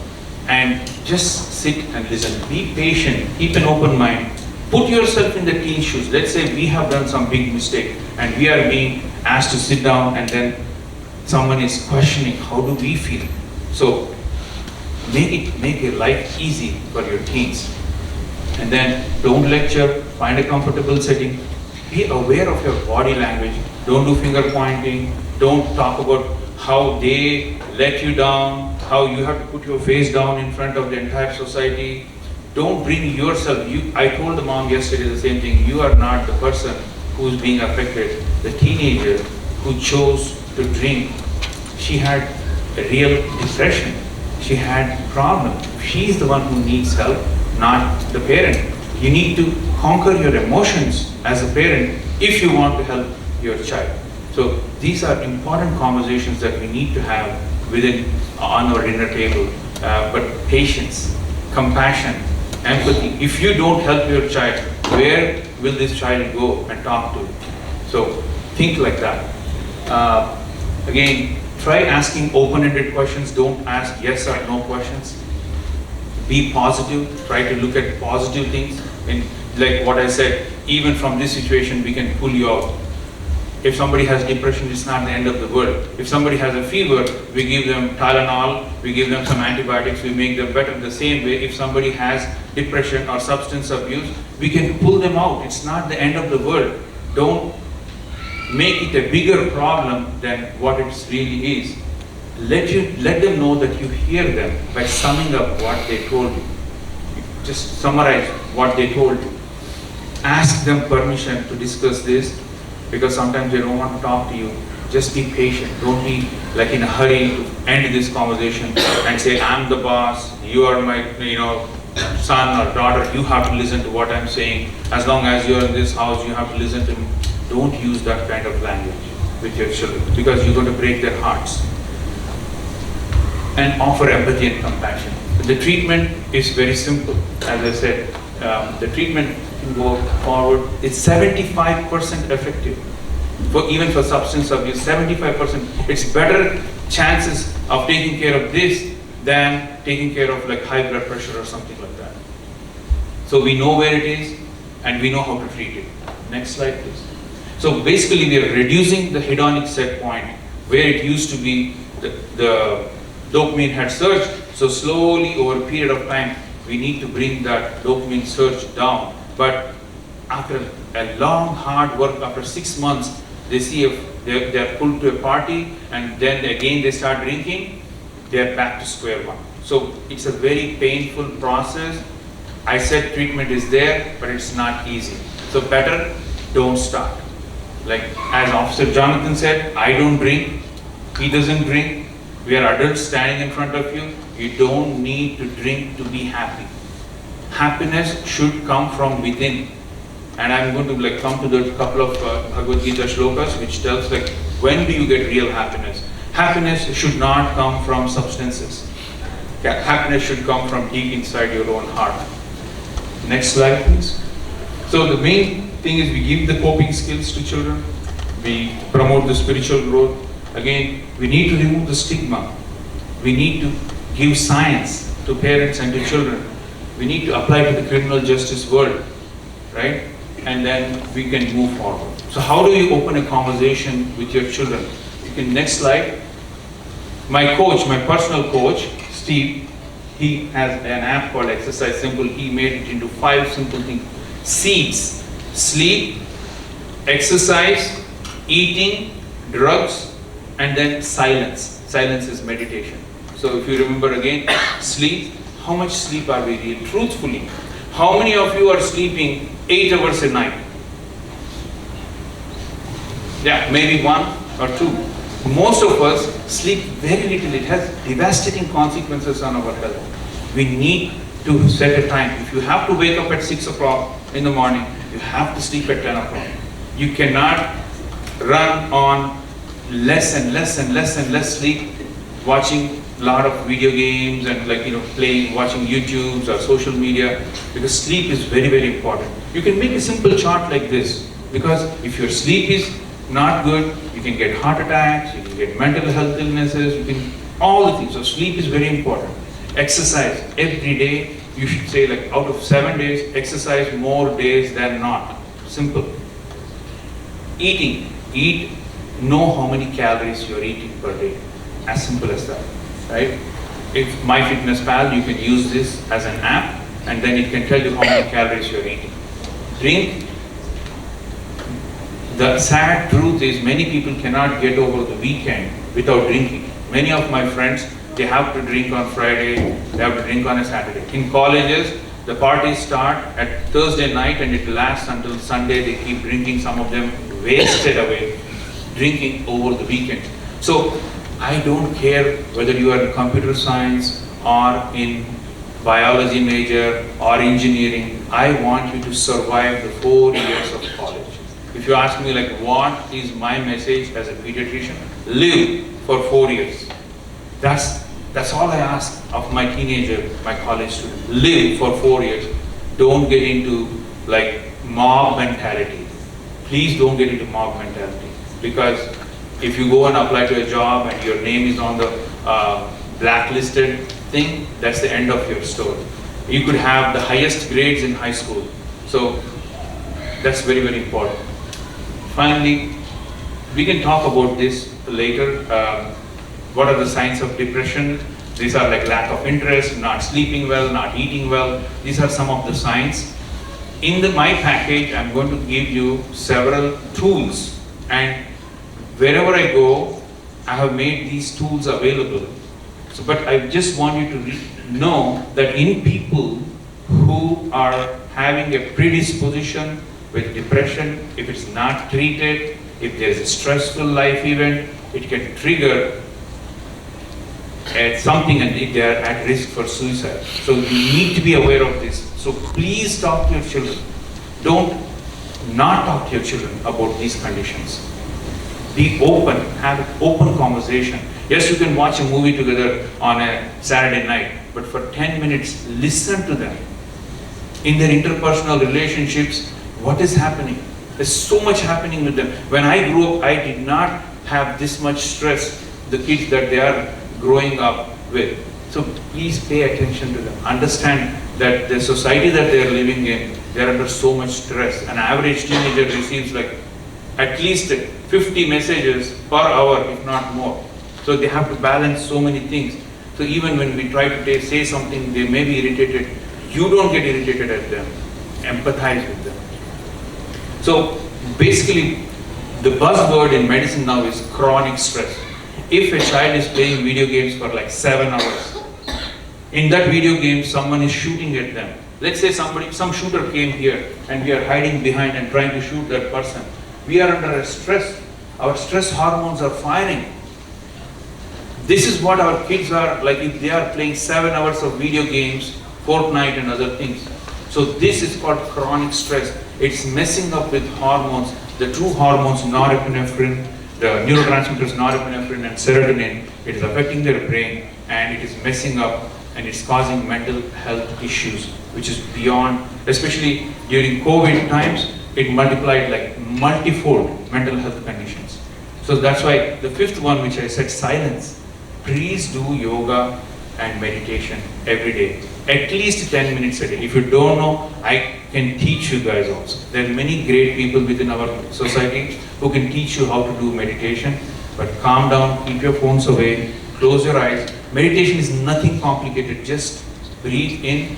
and just sit and listen. Be patient, keep an open mind. Put yourself in the teen shoes. Let's say we have done some big mistake and we are being asked to sit down and then someone is questioning how do we feel. So make your life easy for your teens. And then don't lecture, find a comfortable setting. Be aware of your body language. Don't do finger pointing. Don't talk about how they let you down, how you have to put your face down in front of the entire society. Don't bring yourself. I told the mom yesterday the same thing. You are not the person who's being affected. The teenager who chose to drink, she had a real depression. She had problem. She's the one who needs help, not the parent. You need to conquer your emotions as a parent if you want to help your child. So these are important conversations that we need to have on our dinner table. But patience, compassion, empathy. If you don't help your child, where will this child go and talk to? So think like that. Again, try asking open-ended questions. Don't ask yes or no questions. Be positive. Try to look at positive things. And like what I said, even from this situation, we can pull you out. If somebody has depression, it's not the end of the world. If somebody has a fever, we give them Tylenol, we give them some antibiotics, we make them better. The same way, if somebody has depression or substance abuse, we can pull them out. It's not the end of the world. Don't make it a bigger problem than what it really is. Let them know that you hear them by summing up what they told you. Just summarize what they told you. Ask them permission to discuss this, because sometimes they don't want to talk to you. Just be patient. Don't be like in a hurry to end this conversation and say, I'm the boss, you are my son or daughter, you have to listen to what I'm saying. As long as you're in this house, you have to listen to me. Don't use that kind of language with your children, because you're going to break their hearts. And offer empathy and compassion. The treatment is very simple. As I said, the treatment can go forward. It's 75% effective. Even for substance abuse, 75%. It's better chances of taking care of this than taking care of like high blood pressure or something like that. So we know where it is and we know how to treat it. Next slide, please. So basically, we are reducing the hedonic set point where it used to be the dopamine had surged. So slowly over a period of time, we need to bring that dopamine surge down. But after a long hard work, after 6 months, they see if they're pulled to a party and then again they start drinking, they're back to square one. So it's a very painful process. I said treatment is there, but it's not easy. So better don't start. Like as Officer Jonathan said, I don't drink, he doesn't drink. We are adults standing in front of you. You don't need to drink to be happy. Happiness should come from within. And I'm going to come to the couple of Bhagavad Gita shlokas which tells when do you get real happiness? Happiness should not come from substances. Happiness should come from deep inside your own heart. Next slide, please. So the main thing is we give the coping skills to children, we promote the spiritual growth. Again, we need to remove the stigma. We need to give science to parents and to children. We need to apply to the criminal justice world, right? And then we can move forward. So how do you open a conversation with your children? You can, next slide. My coach, my personal coach, Steve, he has an app called Exercise Simple. He made it into 5 simple things. Seeds, sleep, exercise, eating, drugs, and then silence. Silence is meditation. So if you remember again, sleep, how much sleep are we really? Truthfully, how many of you are sleeping 8 hours a night? Yeah, maybe 1 or 2. Most of us sleep very little. It has devastating consequences on our health. We need to set a time. If you have to wake up at 6 o'clock in the morning, you have to sleep at 10 o'clock. You cannot run on less and less and less and less sleep, watching a lot of video games and playing, watching YouTubes or social media, because sleep is very, very important. You can make a simple chart like this, because if your sleep is not good, you can get heart attacks, you can get mental health illnesses, you can, all the things. So sleep is very important. Exercise every day. You should say, like, out of 7 days, exercise more days than not. Simple. Eating. Eat. Know how many calories you're eating per day. As simple as that, right? If MyFitnessPal, you can use this as an app, and then it can tell you how many calories you're eating. Drink. The sad truth is many people cannot get over the weekend without drinking. Many of my friends, they have to drink on Friday, they have to drink on a Saturday. In colleges, the parties start at Thursday night and it lasts until Sunday. They keep drinking, some of them wasted away, drinking over the weekend. So I don't care whether you are in computer science or in biology major or engineering. I want you to survive the 4 years of college. If you ask me, like, what is my message as a pediatrician? Live for 4 years. That's all I ask of my teenager, my college student. Live for 4 years. Don't get into like mob mentality. Please don't get into mob mentality, because if you go and apply to a job and your name is on the blacklisted thing, that's the end of your story. You could have the highest grades in high school. So that's very, very important. Finally, we can talk about this later. What are the signs of depression? These are like lack of interest, not sleeping well, not eating well. These are some of the signs. In my package, I'm going to give you several tools, and wherever I go, I have made these tools available. So, but I just want you to know that in people who are having a predisposition with depression, if it's not treated, if there's a stressful life event, it can trigger something, and they are at risk for suicide. So you need to be aware of this. So please talk to your children. Don't not talk to your children about these conditions. Be open, have an open conversation. Yes, you can watch a movie together on a Saturday night, but for 10 minutes, listen to them. In their interpersonal relationships, what is happening? There's so much happening with them. When I grew up, I did not have this much stress, the kids that they are growing up with. So please pay attention to them. Understand that the society that they are living in, they are under so much stress. An average teenager receives like at least 50 messages per hour, if not more. So they have to balance so many things. So even when we try to say something, they may be irritated. You don't get irritated at them. Empathize with them. So basically, the buzzword in medicine now is chronic stress. If a child is playing video games for like 7 hours, in that video game someone is shooting at them. Let's say some shooter came here and we are hiding behind and trying to shoot that person. We are under a stress. Our stress hormones are firing. This is what our kids are like if they are playing 7 hours of video games, Fortnite and other things. So this is called chronic stress. It's messing up with hormones, the two hormones, norepinephrine, the neurotransmitters norepinephrine and serotonin. It is affecting their brain and it is messing up and it's causing mental health issues, which is beyond especially during COVID times, it multiplied like multifold mental health conditions. So that's why the fifth one, which I said, silence. Please do yoga and meditation every day, at least 10 minutes a day. If you don't know, I can teach you guys also. There are many great people within our society who can teach you how to do meditation, but calm down, keep your phones away, close your eyes. Meditation is nothing complicated, just breathe in,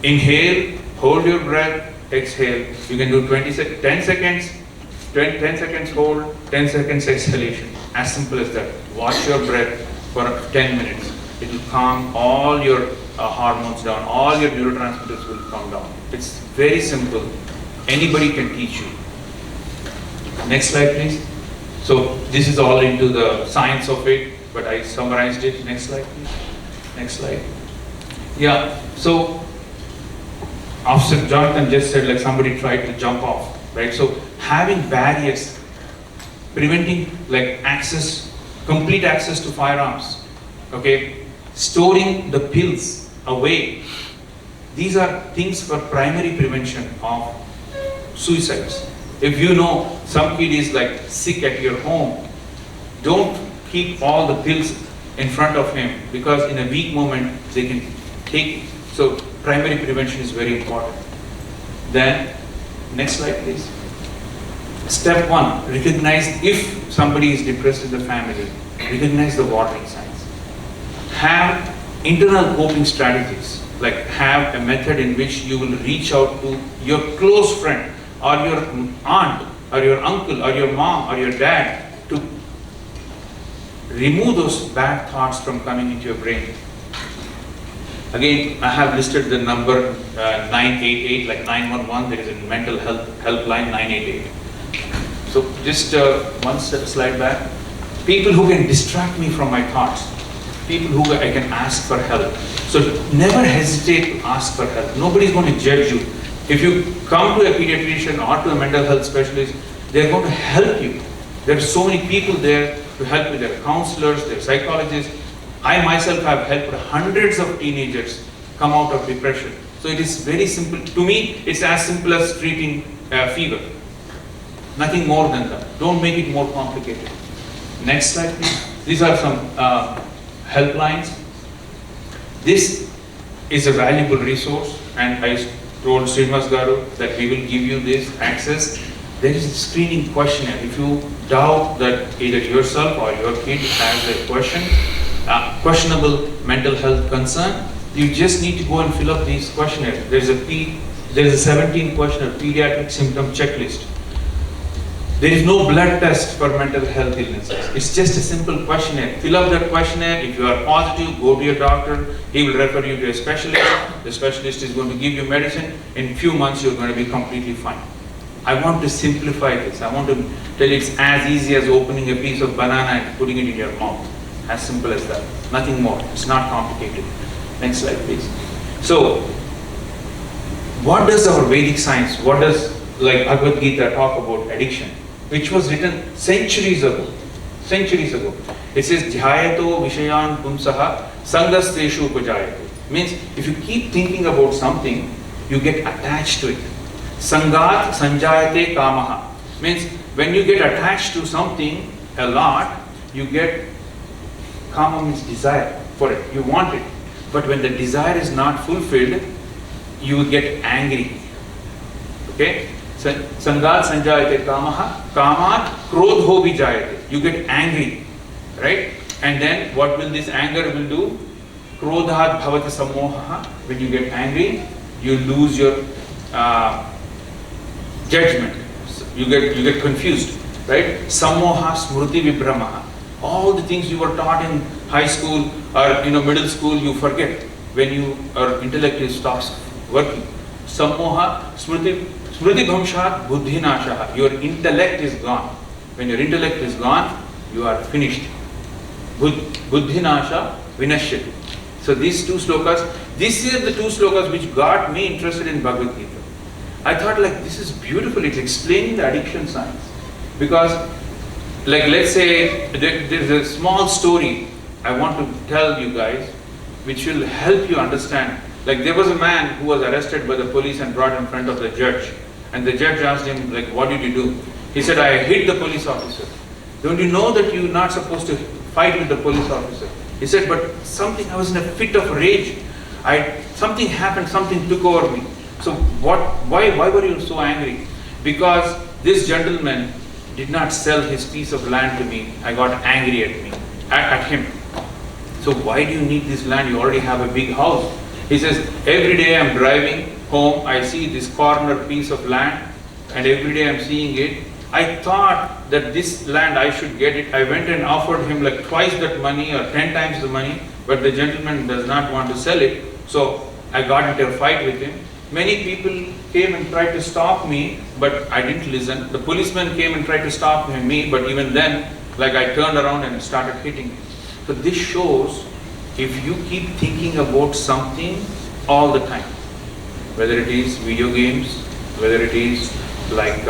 inhale, hold your breath, exhale. You can do 10 seconds, 10 seconds hold, 10 seconds exhalation. As simple as that. Watch your breath for 10 minutes. It will calm all your hormones down, all your neurotransmitters will calm down. It's very simple. Anybody can teach you. Next slide, please. So this is all into the science of it, but I summarized it. Next slide, please. Next slide. Yeah, so Officer Jonathan just said like somebody tried to jump off, right? So having barriers, preventing like access, complete access to firearms, okay? Storing the pills away. These are things for primary prevention of suicides. If you know some kid is like sick at your home, don't keep all the pills in front of him, because in a weak moment they can take it. So primary prevention is very important. Then, next slide please. Step 1, recognize if somebody is depressed in the family, recognize the warning signs. Have internal coping strategies, like have a method in which you will reach out to your close friend or your aunt or your uncle or your mom or your dad to remove those bad thoughts from coming into your brain. Again, I have listed the number 988, like 911, there is a mental health helpline 988. So just one slide back. People who can distract me from my thoughts, people who I can ask for help. So never hesitate to ask for help. Nobody is going to judge you. If you come to a pediatrician or to a mental health specialist, they are going to help you. There are so many people there to help you. There are counselors, there are psychologists. I myself have helped hundreds of teenagers come out of depression. So it is very simple. To me, it's as simple as treating fever. Nothing more than that. Don't make it more complicated. Next slide, please. These are some helplines. This is a valuable resource, and I told Srinivas Garu that we will give you this access. There is a screening questionnaire. If you doubt that either yourself or your kid has a question, questionable mental health concern, you just need to go and fill up these questionnaires. There's a 17 questionnaire pediatric symptom checklist. There is no blood test for mental health illnesses. It's just a simple questionnaire. Fill up that questionnaire. If you are positive, go to your doctor. He will refer you to a specialist. The specialist is going to give you medicine. In a few months, you're going to be completely fine. I want to simplify this. I want to tell you it's as easy as opening a piece of banana and putting it in your mouth. As simple as that. Nothing more. It's not complicated. Next slide, please. So, what does our Vedic science, what does like Bhagavad Gita talk about addiction, which was written centuries ago? Centuries ago. It says, Dhyayato Vishayan Pumsaha Sangasteshu Upajayate. Means if you keep thinking about something, you get attached to it. Sangat Sanjayate Kamaha. Means when you get attached to something a lot, you get, kama means desire for it. You want it. But when the desire is not fulfilled, you get angry. Okay? Sangat Sanjayate Kamaha. Kamat Krodho Vijayate. You get angry. Right? And then what will this anger will do? Krodhat Bhavati Samoha. When you get angry, you lose your judgment. You get confused. Right? Samoha Smruti Vibhramaha. All the things you were taught in high school or middle school, you forget when your intellect stops working. Samoha Smruti Bhamshat Buddhi Nashaha. Your intellect is gone. When your intellect is gone, you are finished. Buddhi Nasha Vinashyati. So these two slokas, these are the two slokas which got me interested in Bhagavad Gita. I thought like this is beautiful. It's explaining the addiction science. Because like let's say there's a small story I want to tell you guys which will help you understand Like there was a man who was arrested by the police and brought in front of the judge. And the judge asked him, like, what did you do? He said, I hit the police officer. Don't you know that you're not supposed to fight with the police officer? He said, but I was in a fit of rage. Something happened, something took over me. So why were you so angry? Because this gentleman did not sell his piece of land to me. I got angry at him. So why do you need this land? You already have a big house. He says, every day I'm driving home, I see this corner piece of land, and every day I'm seeing it. I thought that this land I should get it. I went and offered him like twice that money or 10 times the money, but the gentleman does not want to sell it. So I got into a fight with him. Many people came and tried to stop me, but I didn't listen. The policeman came and tried to stop me, but even then, like I turned around and started hitting him. So this shows if you keep thinking about something all the time, whether it is video games, whether it is like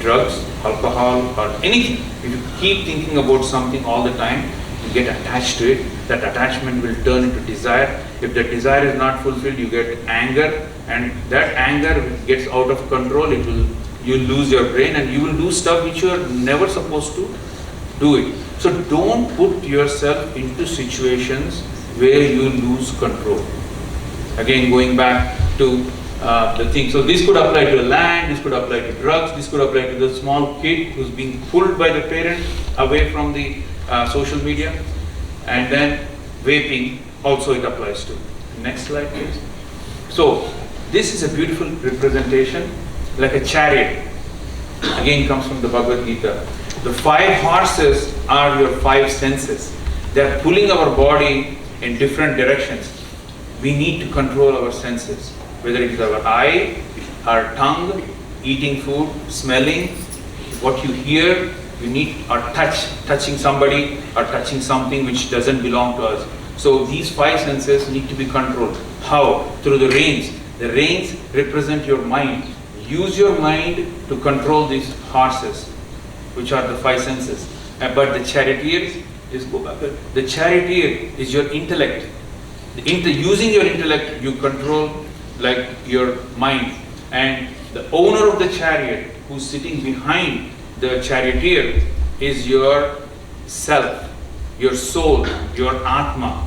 drugs, alcohol, or anything, if you keep thinking about something all the time, you get attached to it. That attachment will turn into desire. If that desire is not fulfilled, you get anger, and that anger gets out of control. You lose your brain, and you will do stuff which you are never supposed to do it. So don't put yourself into situations where you lose control. Again, going back to the thing. So this could apply to land, this could apply to drugs, this could apply to the small kid who's being pulled by the parent away from the social media. And then vaping also it applies to. Next slide, please. So this is a beautiful representation, like a chariot. Again, comes from the Bhagavad Gita. The 5 horses are your 5 senses. They are pulling our body in different directions. We need to control our senses, whether it is our eye, our tongue, eating food, smelling, what you hear, you need, or touching somebody, or touching something which doesn't belong to us. So these 5 senses need to be controlled. How? Through the reins. The reins represent your mind. Use your mind to control these horses, which are the 5 senses. But the charioteer, just go back. The charioteer is your intellect. Using your intellect, you control like your mind. And the owner of the chariot, who's sitting behind the charioteer, is your self, your soul, your Atma.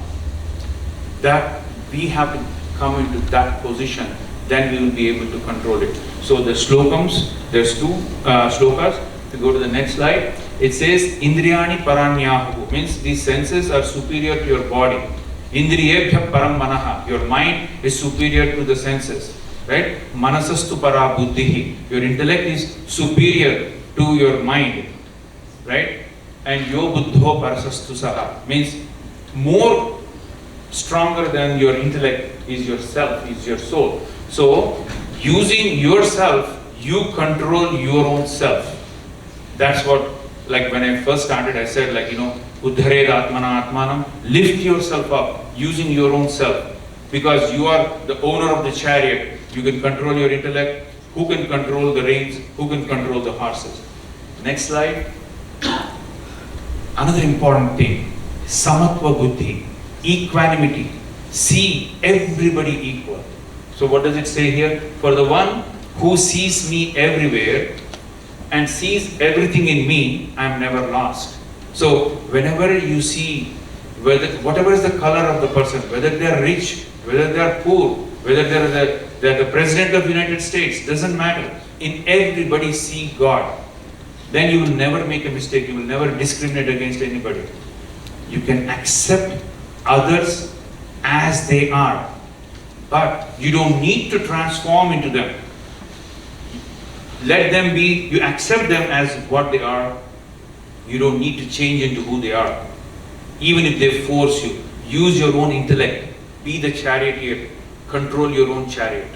That we have to come into that position, then we will be able to control it. So the slokams, there's 2 slokas. If you go to the next slide, it says Indriyani paranyahu, means these senses are superior to your body. Indriyebhya param manaha, your mind is superior to the senses, right? Manasastu para buddhihi, your intellect is superior to your mind, right? And yo buddho parasastu saha, means more stronger than your intellect is yourself, is your soul. So using yourself, you control your own self. That's what, like when I first started, I said, like, Uddhared Atmana Atmanam, lift yourself up using your own self. Because you are the owner of the chariot. You can control your intellect. Who can control the reins? Who can control the horses? Next slide. Another important thing, Samatva Buddhi, equanimity. See everybody equal. So what does it say here? For the one who sees me everywhere and sees everything in me, I am never lost. So whenever you see, whatever is the color of the person, whether they are rich, whether they are poor, whether they are the President of the United States, doesn't matter. In everybody see God. Then you will never make a mistake. You will never discriminate against anybody. You can accept others as they are, but you don't need to transform into them. Let them be, you accept them as what they are. You don't need to change into who they are. Even if they force you, use your own intellect. Be the charioteer. Control your own chariot.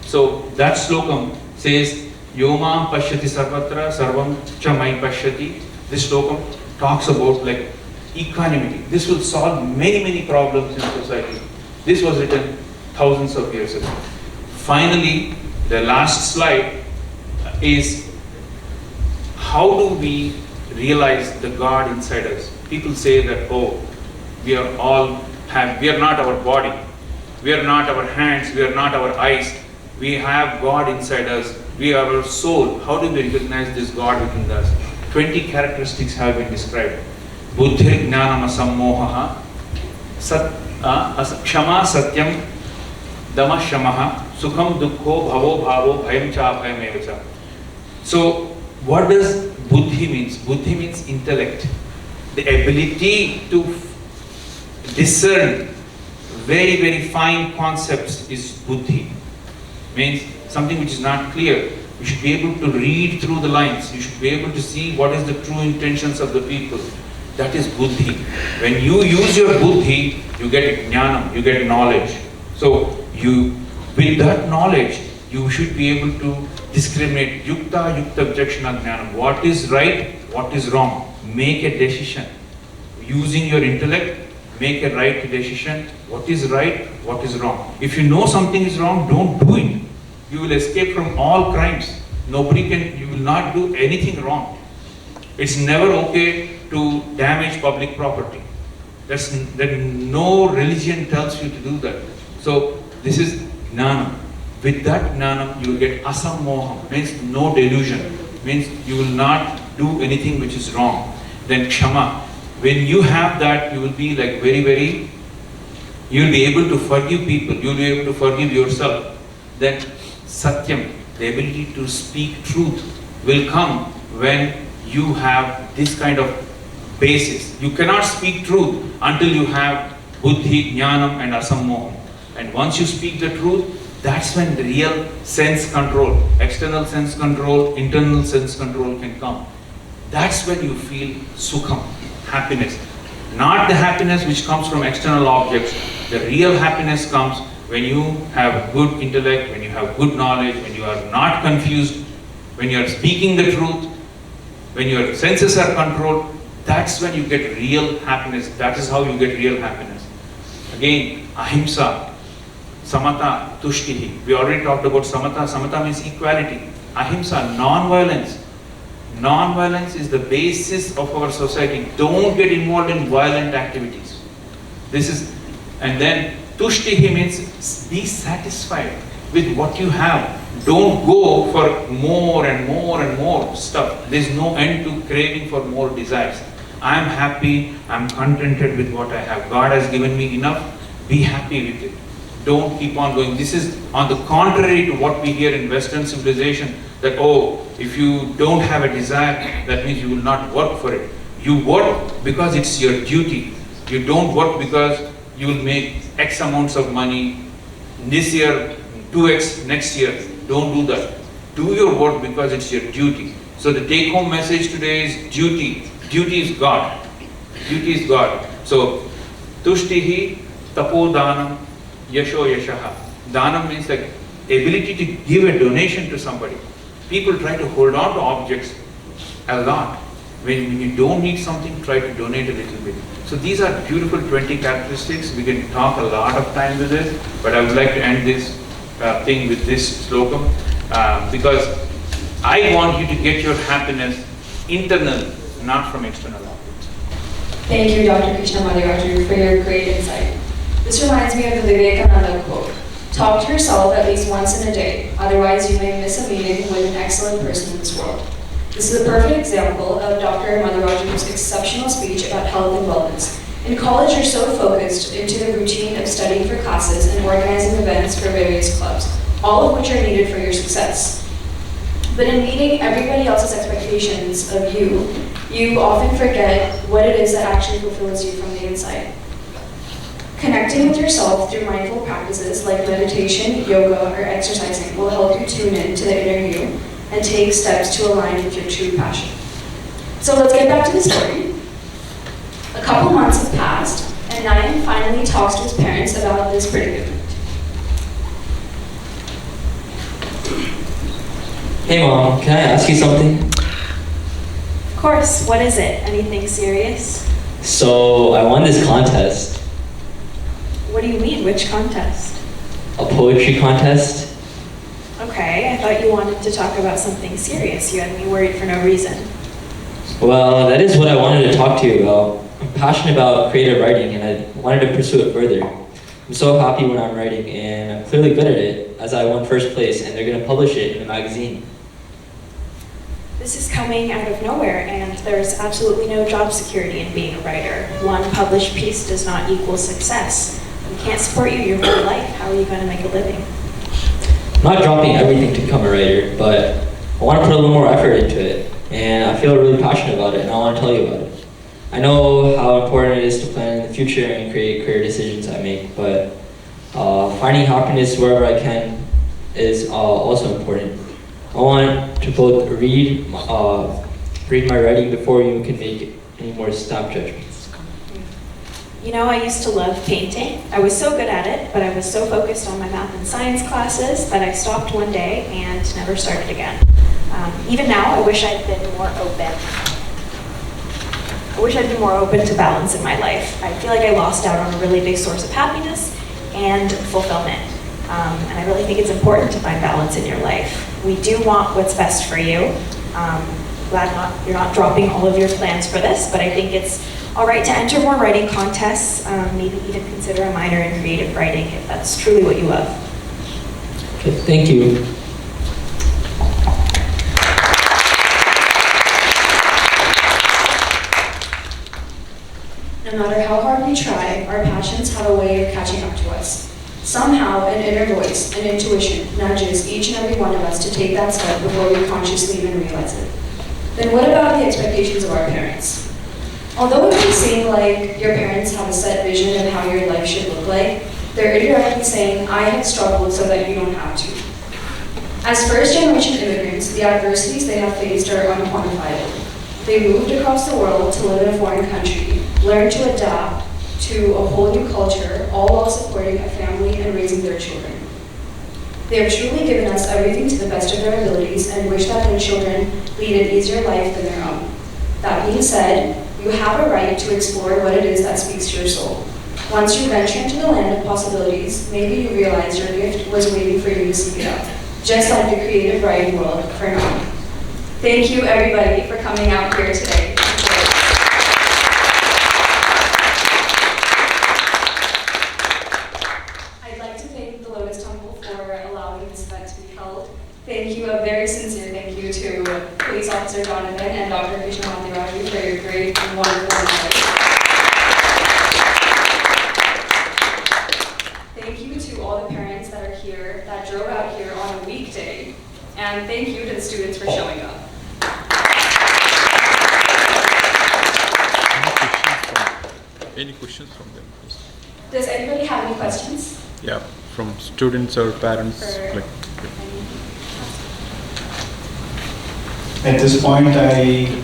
So that slokam says, Yomam pashyati sarvatra sarvam cha mai pashyati. This slokam talks about like equanimity. This will solve many problems in society. This was written thousands of years ago. Finally, the last slide is, how do we realize the God inside us? People say that, oh, we are not our body. We are not our hands, we are not our eyes. We have God inside us. We are our soul. How do we recognize this God within us? 20 characteristics have been described. Buddhir jnanam asammohaha, kshama satyam, dama shamaha, sukham dukkho bhavo bhavo bhayam cha bhayam evacha. So what does buddhi means? Buddhi means intellect. The ability to discern very, very fine concepts is buddhi. Means something which is not clear. You should be able to read through the lines. You should be able to see what is the true intentions of the people. That is buddhi. When you use your buddhi, you get jnanam, you get knowledge. So with that knowledge, you should be able to discriminate yukta objection jnanam. What is right, what is wrong. Make a decision. Using your intellect, make a right decision. What is right, what is wrong. If you know something is wrong, don't do it. You will escape from all crimes. You will not do anything wrong. It's never okay to damage public property. No religion tells you to do that. So this is jnanam. With that jnanam, you will get asammoham, means no delusion, means you will not do anything which is wrong. Then kshama. When you have that, you will be like very, you will be able to forgive people, you will be able to forgive yourself. Then satyam, the ability to speak truth, will come when you have this kind of basis. You cannot speak truth until you have buddhi, jnanam and asammoham. And once you speak the truth, that's when the real sense control, external sense control, internal sense control can come. That's when you feel sukham, happiness. Not the happiness which comes from external objects. The real happiness comes when you have good intellect, when you have good knowledge, when you are not confused, when you are speaking the truth, when your senses are controlled. That's when you get real happiness. That is how you get real happiness. Again, ahimsa, samata, tushtihi. We already talked about samata. Samata means equality. Ahimsa, non-violence. Non-violence is the basis of our society. Don't get involved in violent activities. And then tushtihi means be satisfied with what you have. Don't go for more and more and more stuff. There's no end to craving for more desires. I'm happy, I'm contented with what I have. God has given me enough. Be happy with it. Don't keep on going. This is on the contrary to what we hear in Western civilization, that if you don't have a desire, that means you will not work for it. You work because it's your duty. You don't work because you will make X amounts of money this year, 2X next year. Don't do that. Do your work because it's your duty. So the take-home message today is duty. Duty is God. Duty is God. So, tushtihi tapodanam yasho yashaha. Danam means like ability to give a donation to somebody. People try to hold on to objects a lot. When you don't need something, try to donate a little bit. So these are beautiful 20 characteristics. We can talk a lot of time with this, but I would like to end this thing with this slokam because I want you to get your happiness internal, not from external objects. Thank you, Dr. Krishna Madhuraju, for your great insight. This reminds me of the Vivekananda quote, "Talk to yourself at least once in a day, otherwise you may miss a meeting with an excellent person in this world." This is a perfect example of Dr. Madhuraju's exceptional speech about health and wellness. In college, you're so focused into the routine of studying for classes and organizing events for various clubs, all of which are needed for your success. But in meeting everybody else's expectations of you, you often forget what it is that actually fulfills you from the inside. Connecting with yourself through mindful practices like meditation, yoga, or exercising will help you tune in to the inner you and take steps to align with your true passion. So let's get back to the story. A couple months have passed, and Nayan finally talks to his parents about this predicament. Hey Mom, can I ask you something? Of course, what is it? Anything serious? So, I won this contest, What do you mean, which contest? a poetry contest. Okay, I thought you wanted to talk about something serious. You had me worried for no reason. Well, that is what I wanted to talk to you about. I'm passionate about creative writing and I wanted to pursue it further. I'm so happy when I'm writing, and I'm clearly good at it, as I won first place, and they're going to publish it in a magazine. This is coming out of nowhere, and there's absolutely no job security in being a writer. One published piece does not equal success. We can't support you your whole life. How are you going to make a living? I'm not dropping everything to become a writer, but I want to put a little more effort into it, and I feel really passionate about it, and I want to tell you about it. I know how important it is to plan in the future and create career decisions I make, but finding happiness wherever I can is also important. I want to both read my writing before you can make any more snap judgments. You know, I used to love painting. I was so good at it, but I was so focused on my math and science classes that I stopped one day and never started again. Even now, I wish I'd been more open. I wish I'd been more open to balance in my life. I feel like I lost out on a really big source of happiness and fulfillment. And I really think it's important to find balance in your life. We do want what's best for you. Glad you're not dropping all of your plans for this, but I think it's all right to enter more writing contests, maybe even consider a minor in creative writing if that's truly what you love. Okay, thank you. No matter how hard we try, our passions have a way of catching up to us. Somehow, an inner voice, an intuition, nudges each and every one of us to take that step before we consciously even realize it. Then what about the expectations of our parents? Although it may seem like your parents have a set vision of how your life should look like, they're indirectly saying, I have struggled so that you don't have to. As first-generation immigrants, the adversities they have faced are unquantifiable. They moved across the world to live in a foreign country, learn to adapt to a whole new culture, all while supporting a family and raising their children. They have truly given us everything to the best of their abilities and wish that their children lead an easier life than their own. That being said, you have a right to explore what it is that speaks to your soul. Once you venture into the land of possibilities, maybe you realize your gift was waiting for you to seek it out, just like the creative writing world for now. Thank you, everybody, for coming out here today. I'd like to thank the Lotus Temple for allowing this event to be held. Thank you, a very sincere thank you to Police Officer Jonathan and Dr. Krishna Mandiraju for your great and wonderful advice. Thank you to all the parents that are here, that drove out here on a weekday, and thank you to the students for showing up. Any questions from them, please? Does anybody have any questions? Yeah, from students or parents. At this point, I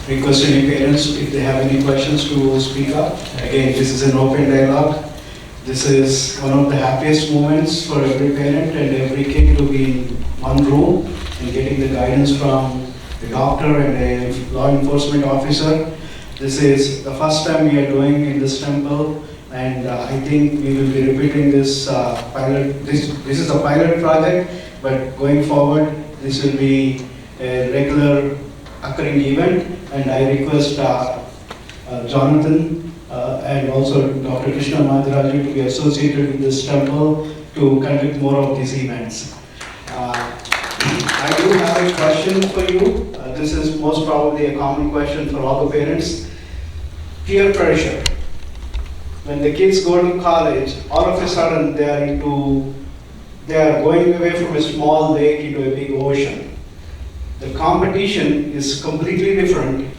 request any parents, if they have any questions, to speak up. Again, this is an open dialogue. This is one of the happiest moments for every parent and every kid to be in one room and getting the guidance from the doctor and a law enforcement officer. This is the first time we are doing in this temple, and I think we will be repeating this pilot. This is a pilot project, but going forward, this will be a regular occurring event, and I request Jonathan and also Dr. Krishna Mandiraju to be associated with this temple to conduct more of these events. I do have a question for you. This is most probably a common question for all the parents. Peer pressure. When the kids go to college, all of a sudden they are going away from a small lake into a big ocean. The competition is completely different.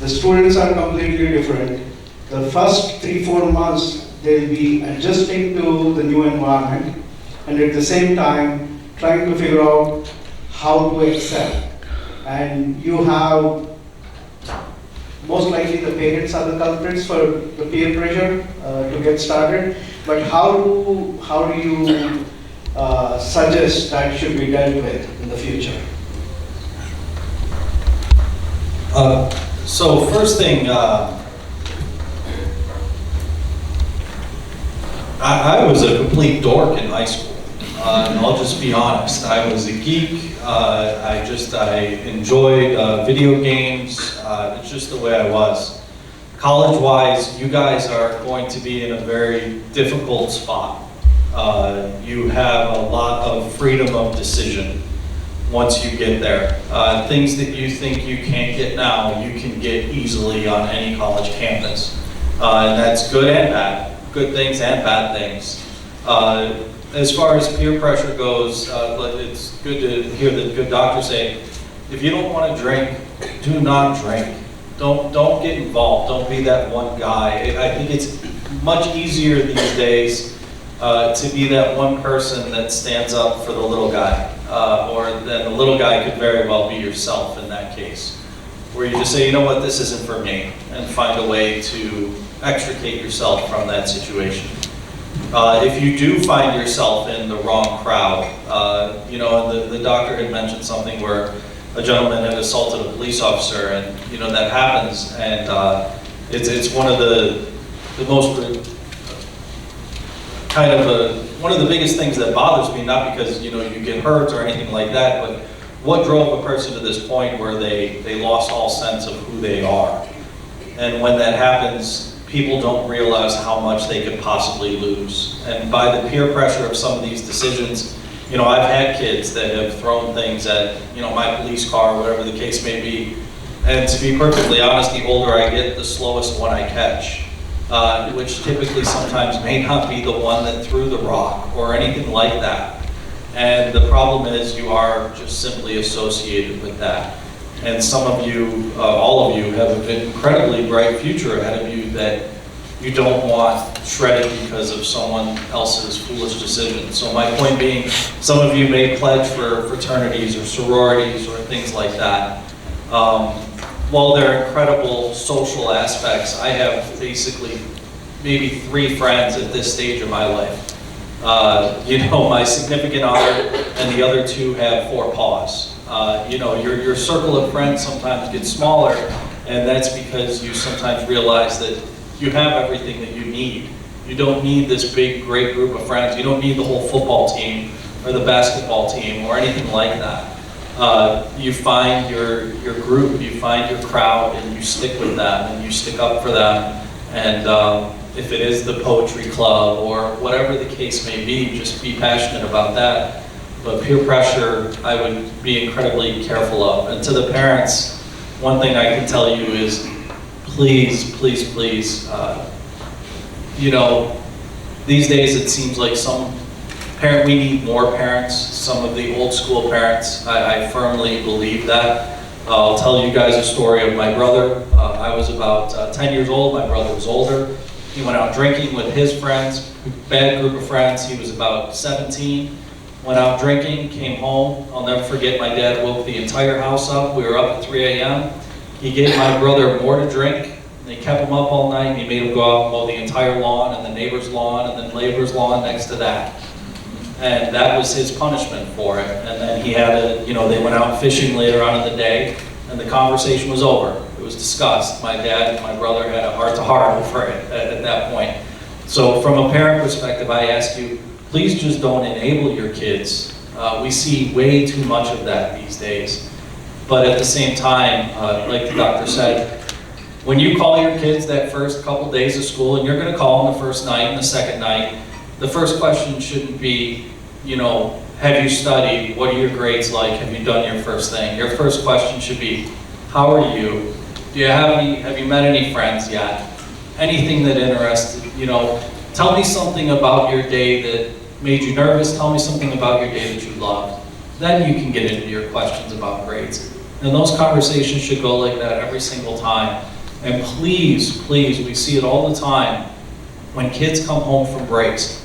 The students are completely different. The first 3-4 months, they'll be adjusting to the new environment, and at the same time, trying to figure out how to excel. And you have, most likely the parents are the culprits for the peer pressure to get started, but how do you suggest that should be dealt with in the future? So first thing, I was a complete dork in high school, and I'll just be honest. I was a geek. I enjoyed video games. It's just the way I was. college-wise, you guys are going to be in a very difficult spot. You have a lot of freedom of decision once you get there. Things that you think you can't get now, you can get easily on any college campus. And that's good and bad, good things and bad things. As far as peer pressure goes, it's good to hear the good doctor say, if you don't want to drink, do not drink. Don't get involved. Don't be that one guy. I think it's much easier these days to be that one person that stands up for the little guy. Or then the little guy could very well be yourself in that case. Where you just say, you know what, this isn't for me, and find a way to extricate yourself from that situation. If you do find yourself in the wrong crowd, you know, and the doctor had mentioned something where a gentleman had assaulted a police officer, and you know that happens, and it's one of the most kind of one of the biggest things that bothers me, not because you know you get hurt or anything like that, but what drove a person to this point where they lost all sense of who they are. And when that happens, people don't realize how much they could possibly lose. And by the peer pressure of some of these decisions, you know, I've had kids that have thrown things at, you know, my police car, whatever the case may be. And to be perfectly honest, the older I get, the slowest one I catch. Which typically sometimes may not be the one that threw the rock or anything like that. And the problem is you are just simply associated with that. And some of you, all of you, have an incredibly bright future ahead of you that you don't want shredded because of someone else's foolish decision. So my point being, some of you may pledge for fraternities or sororities or things like that. While there are incredible social aspects, I have basically maybe 3 friends at this stage of my life. You know, my significant other and the other 2 have 4 paws. You know, your circle of friends sometimes gets smaller, and that's because you sometimes realize that you have everything that you need. You don't need this big, great group of friends. You don't need the whole football team or the basketball team or anything like that. You find your group, you find your crowd, and you stick with them, and you stick up for them. And if it is the poetry club or whatever the case may be, just be passionate about that. But peer pressure, I would be incredibly careful of. And to the parents, one thing I can tell you is, please, please, please, you know, these days it seems like we need more parents, some of the old school parents. I firmly believe that. I'll tell you guys a story of my brother. I was about 10 years old, my brother was older. He went out drinking with his friends, bad group of friends. He was about 17, went out drinking, came home. I'll never forget, my dad woke the entire house up. We were up at 3 a.m. He gave my brother more to drink. They kept him up all night, and he made him go out and mow the entire lawn, and the neighbor's lawn, and the neighbor's lawn next to that. And that was his punishment for it. And then he had you know, they went out fishing later on in the day, and the conversation was over. It was discussed. My dad and my brother had a heart-to-heart over it at that point. So from a parent perspective, I ask you, please just don't enable your kids. We see way too much of that these days. But at the same time, like the doctor said, when you call your kids that first couple days of school, and you're going to call them the first night and the second night, the first question shouldn't be, you know, have you studied? What are your grades like? Have you done your first thing? Your first question should be, how are you? Do you have you met any friends yet? Anything that interested, you know, tell me something about your day that made you nervous. Tell me something about your day that you loved. Then you can get into your questions about grades. And those conversations should go like that every single time. And please, please, we see it all the time when kids come home from breaks,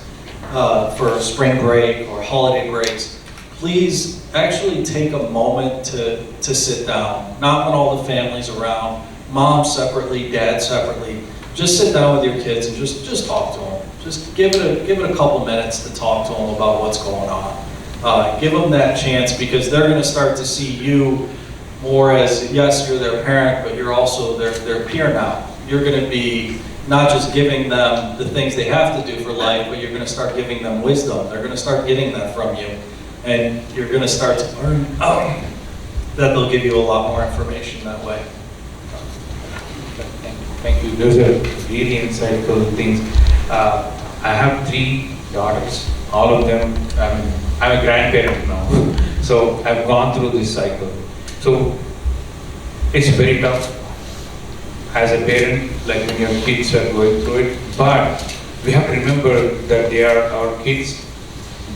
for spring break or holiday breaks. Please actually take a moment to sit down. Not when all the family's around, mom separately, dad separately. Just sit down with your kids and just talk to them. Just give it a couple minutes to talk to them about what's going on. Give them that chance, because they're going to start to see you more as, yes, you're their parent, but you're also their peer now. You're going to be not just giving them the things they have to do for life, but you're going to start giving them wisdom. They're going to start getting that from you. And you're going to start to learn that they'll give you a lot more information that way. Thank you. Those are really insightful things. I have 3 daughters, all of them, I'm a grandparent now, so I've gone through this cycle. So it's very tough as a parent, like when your kids are going through it, but we have to remember that they are our kids.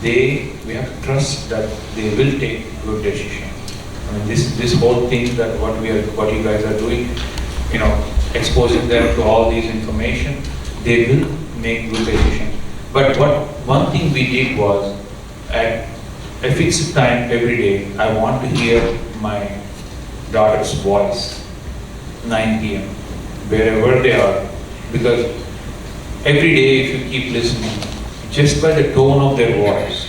We have to trust that they will take good decisions. I mean, this whole thing that what you guys are doing, exposing them to all these information, they will make good decisions. But one thing we did was, at a fixed time every day, I want to hear my daughter's voice, 9 p.m., wherever they are, because every day if you keep listening, just by the tone of their voice,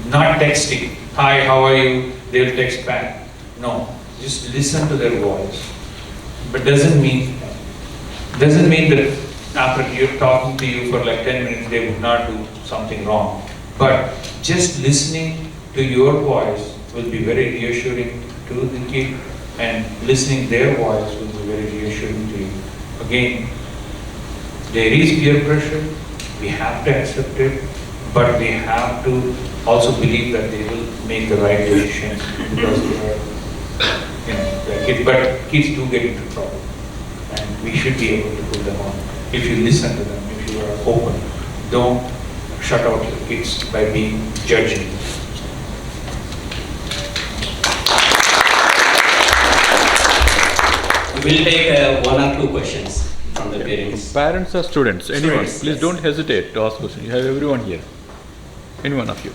not texting, hi, how are you, they'll text back. No, just listen to their voice. But doesn't mean that after you're talking to you for like 10 minutes, they would not do something wrong. But just listening to your voice will be very reassuring to the kid, and listening their voice will be very reassuring to you. Again, there is peer pressure, we have to accept it, but we have to also believe that they will make the right decision, because they are kids. But kids do get into trouble, and we should be able to pull them on. If you listen to them, if you are open, don't shut out your kids by being judging. We'll take 1 or 2 questions from the parents. Parents or students, anyone, Students, please yes. don't hesitate to ask questions. You have everyone here. Any one of you.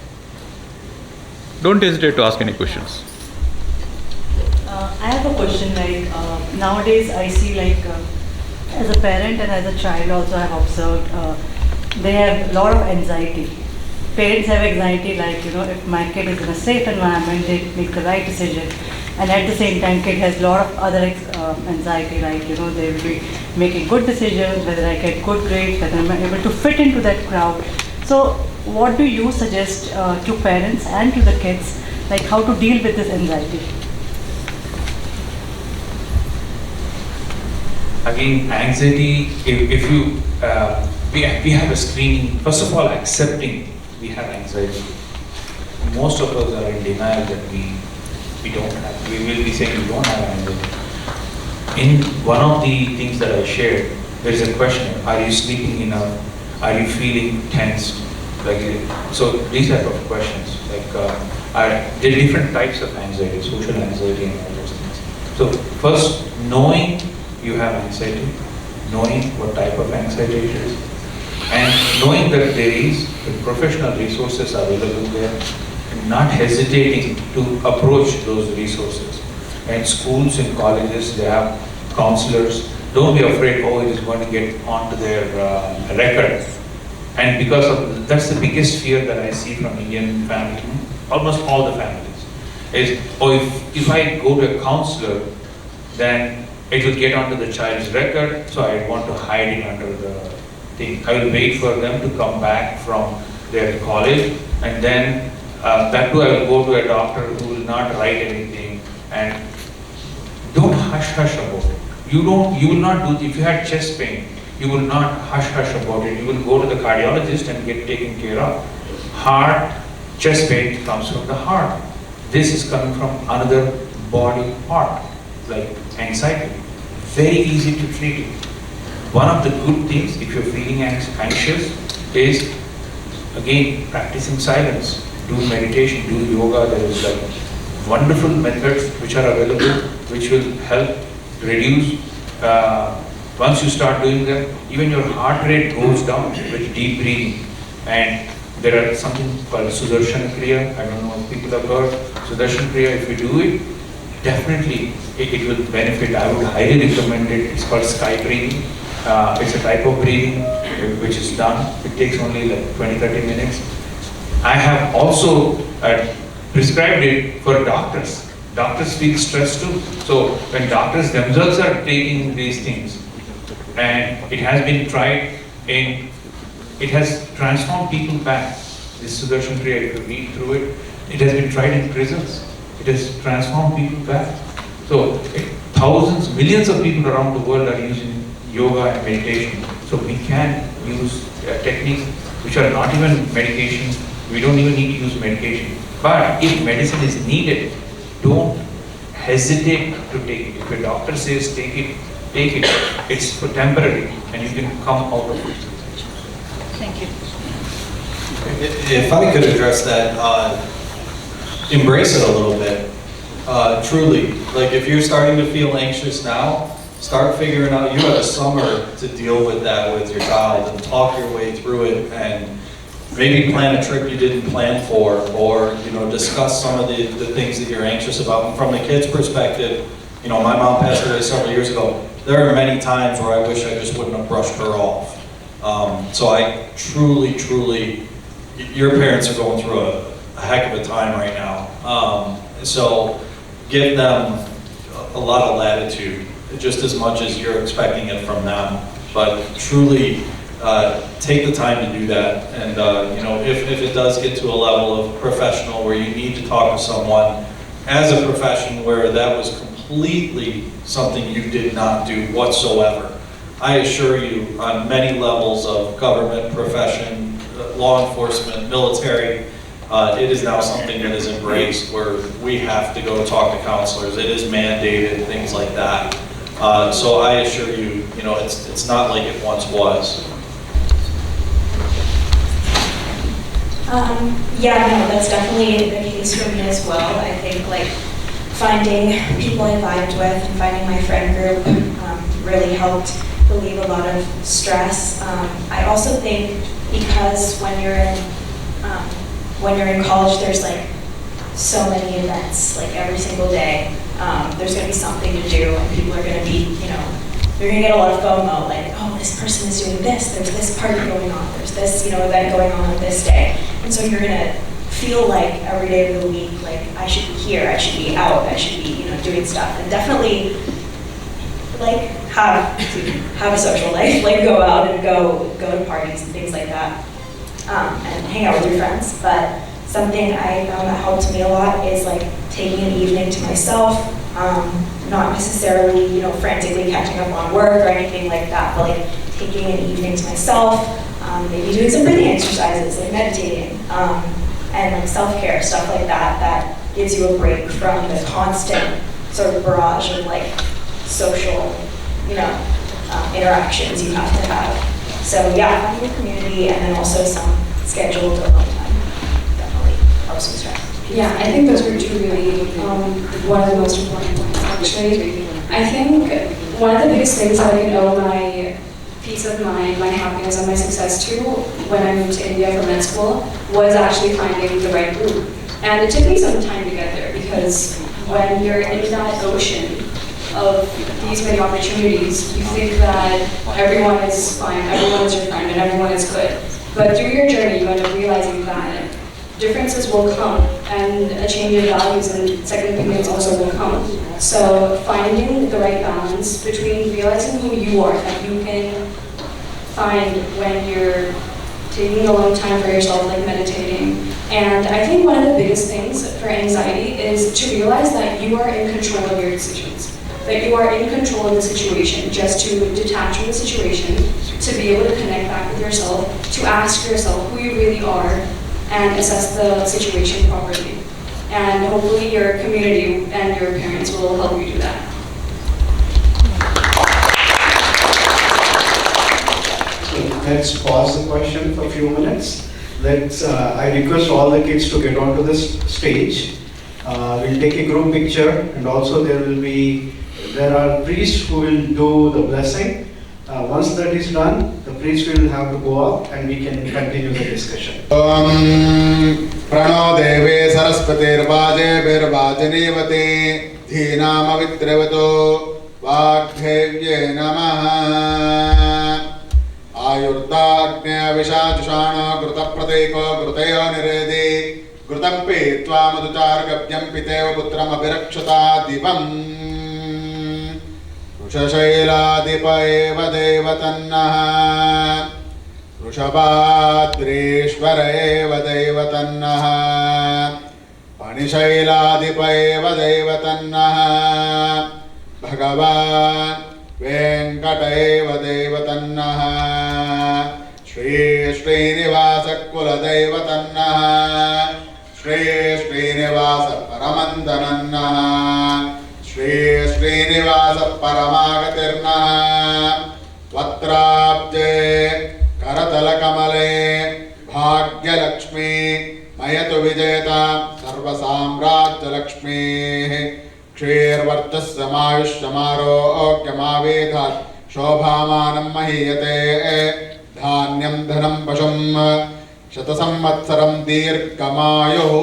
Don't hesitate to ask any questions. I have a question, nowadays I see as a parent and as a child also I have observed, they have a lot of anxiety. Parents have anxiety if my kid is in a safe environment, they make the right decision. And at the same time, kid has a lot of other anxiety, they will be making good decisions, whether I get good grades, whether I'm able to fit into that crowd. So what do you suggest to parents and to the kids, how to deal with this anxiety? Again, anxiety, if you, we have a screening, first of all, accepting we have anxiety. Most of us are in denial that we don't have, we will be saying we don't have anxiety. In one of the things that I shared, there is a question, are you sleeping enough? Are you feeling tense? So these type of questions, there are different types of anxiety, social anxiety and all those things. So first, knowing you have anxiety, knowing what type of anxiety it is, and knowing that there is professional resources available there, and not hesitating to approach those resources. And schools and colleges, they have counselors. Don't be afraid, it is going to get onto their record. And because of that's the biggest fear that I see from Indian families, almost all the families, is if I go to a counselor, then it will get onto the child's record, so I want to hide it under the thing. I will wait for them to come back from their college, and then that too I will go to a doctor who will not write anything. And don't hush about it. You will not do, if you had chest pain, you will not hush about it. You will go to the cardiologist and get taken care of. Heart, chest pain comes from the heart. This is coming from another body part, like anxiety. Very easy to treat it. One of the good things, if you're feeling anxious, is again practicing silence. Do meditation, do yoga. There is wonderful methods which are available, which will help reduce. Once you start doing that, even your heart rate goes down with deep breathing. And there are something called Sudarshan Kriya. I don't know if people have heard. Sudarshan Kriya, if you do it, definitely it will benefit. I would highly recommend it. It's called sky breathing. It's a type of breathing which is done. It takes only 20-30 minutes. I have also prescribed it for doctors. Doctors feel stressed too. So when doctors themselves are taking these things, and it has been tried it has transformed people back. This Sudarshan Kriya, if you read through it, it has been tried in prisons. It has transformed people back. So thousands, millions of people around the world are using yoga and meditation. So we can use techniques which are not even medication. We don't even need to use medication. But if medicine is needed, don't hesitate to take it. If a doctor says take it, take it. It's for temporary and you can come out of it. Thank you. If I could address that, embrace it a little bit. Truly, like if you're starting to feel anxious now, start figuring out, you have a summer to deal with that with your child and talk your way through it, and maybe plan a trip you didn't plan for, or discuss some of the things that you're anxious about. And from the kid's perspective, my mom passed away several years ago. There are many times where I wish I just wouldn't have brushed her off. So I truly, your parents are going through a heck of a time right now. So give them a lot of latitude, just as much as you're expecting it from them. But truly, take the time to do that. And if it does get to a level of professional where you need to talk to someone as a profession where that was completely something you did not do whatsoever, I assure you, on many levels of government, profession, law enforcement, military, it is now something that is embraced where we have to go talk to counselors. It is mandated, things like that. So I assure you, it's not like it once was. Yeah, no, that's definitely the case for me as well. I think like finding people I vibed with and finding my friend group really helped relieve a lot of stress. I also think because when you're in college, there's like so many events, like every single day. There's going to be something to do, and people are going to be, you're going to get a lot of FOMO, like, oh, this person is doing this, there's this party going on, there's this, event going on this day. And so you're going to feel like every day of the week, like, I should be here, I should be out, I should be, doing stuff. And definitely, like, have a social life, like go out and go to parties and things like that, and hang out with your friends. But something I found that helped me a lot is like taking an evening to myself, not necessarily, frantically catching up on work or anything like that, but like taking an evening to myself, maybe doing some breathing exercises, like meditating, and like self-care, stuff like that, that gives you a break from the constant sort of barrage of like social, interactions you have to have. So yeah, finding a community and then also some scheduled alone time definitely helps with stress. Yeah, I think those were two really one of the most important points actually. I think one of the biggest things that I can owe my peace of mind, my happiness, and my success to when I moved to India for med school was actually finding the right group. And it took me some time to get there because when you're in that ocean of these many opportunities, you think that everyone is fine, everyone is your friend, and everyone is good. But through your journey, you end up realizing that differences will come, and a change in values and second opinions also will come. So finding the right balance between realizing who you are, that you can find when you're taking alone time for yourself, like meditating. And I think one of the biggest things for anxiety is to realize that you are in control of your decisions. That you are in control of the situation, just to detach from the situation, to be able to connect back with yourself, to ask yourself who you really are, and assess the situation properly. And hopefully your community and your parents will help you do that. So let's pause the question for a few minutes. I request all the kids to get onto this stage. We'll take a group picture, and also there are priests who will do the blessing. Once that is done, the priest will have to go up and we can continue the discussion. Prano deve saraspatirvaje virvajanevate dhinam avitravato vaghevye namaha ayurdagne vishajushana grutaprateko grutayo niredi grutam petva madhuchargabhyam piteva putram abhirakshata divam Shailadip eva devatannaha Rushabhadreshvara eva devatannaha Panishailadip eva devatannaha भगवान् वेङ्कटैव देवतन्नः श्री श्रीनिवास कुलदैवतन्नः श्री श्रीनिवास परमन्दनन्नः श्री श्रीनिवास परमागतिर्नः वक्त्राब्जे करतलकमले भाग्यलक्ष्मी मयतु विजेतां सर्वसाम्राज्यलक्ष्मीः क्षीर्वर्चस्समायुष्यमारोग्यमावेधात् शोभामानं महीयते धान्यं धनं पशुं शतसंवत्सरं दीर्घमायुः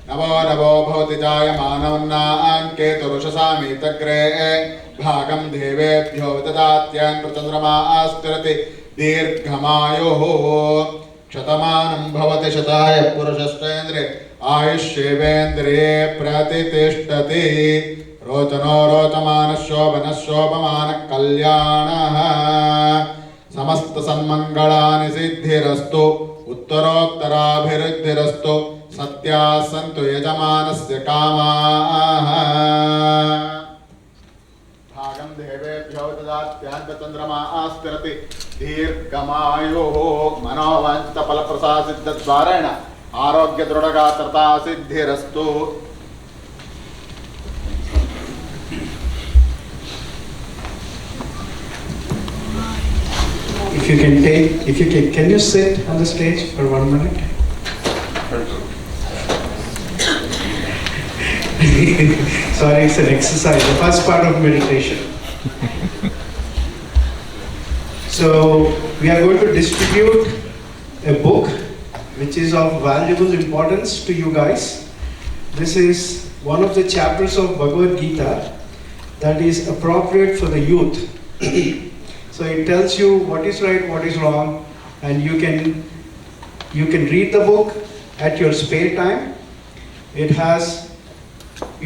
नवो नवो भवति जायमानवन्नां केतुरुषसामीतग्रे भागं देवेभ्यो ददात्यन् प्रचन्द्रमास्तिरति दीर्घमायुः शतमानं भवति शताय पुरुषश्चेन्द्रे आयुष्येवेन्द्रिये प्रतितिष्ठति रोचनो रोचमानः शोभनः शोभमानः कल्याणः समस्त सन्मङ्गलानि सिद्धिरस्तु उत्तरोत्तराभिवृद्धिरस्तु सत्याः सन्तु यजमानस्य कामाः भागं देवेभ्यो ददात्यन्नचन्द्रमा आस्तिरति दीर्घमायुः मनोवाञ्छितफलप्रसादसिद्धद्वारेण आरोग्यदृढगात्रता Siddhirastu If you can you sit on the stage for 1 minute? Sorry, it's an exercise, the first part of meditation. So, we are going to distribute a book which is of valuable importance to you guys. This is one of the chapters of Bhagavad Gita that is appropriate for the youth. So it tells you what is right, what is wrong, and you can read the book at your spare time. It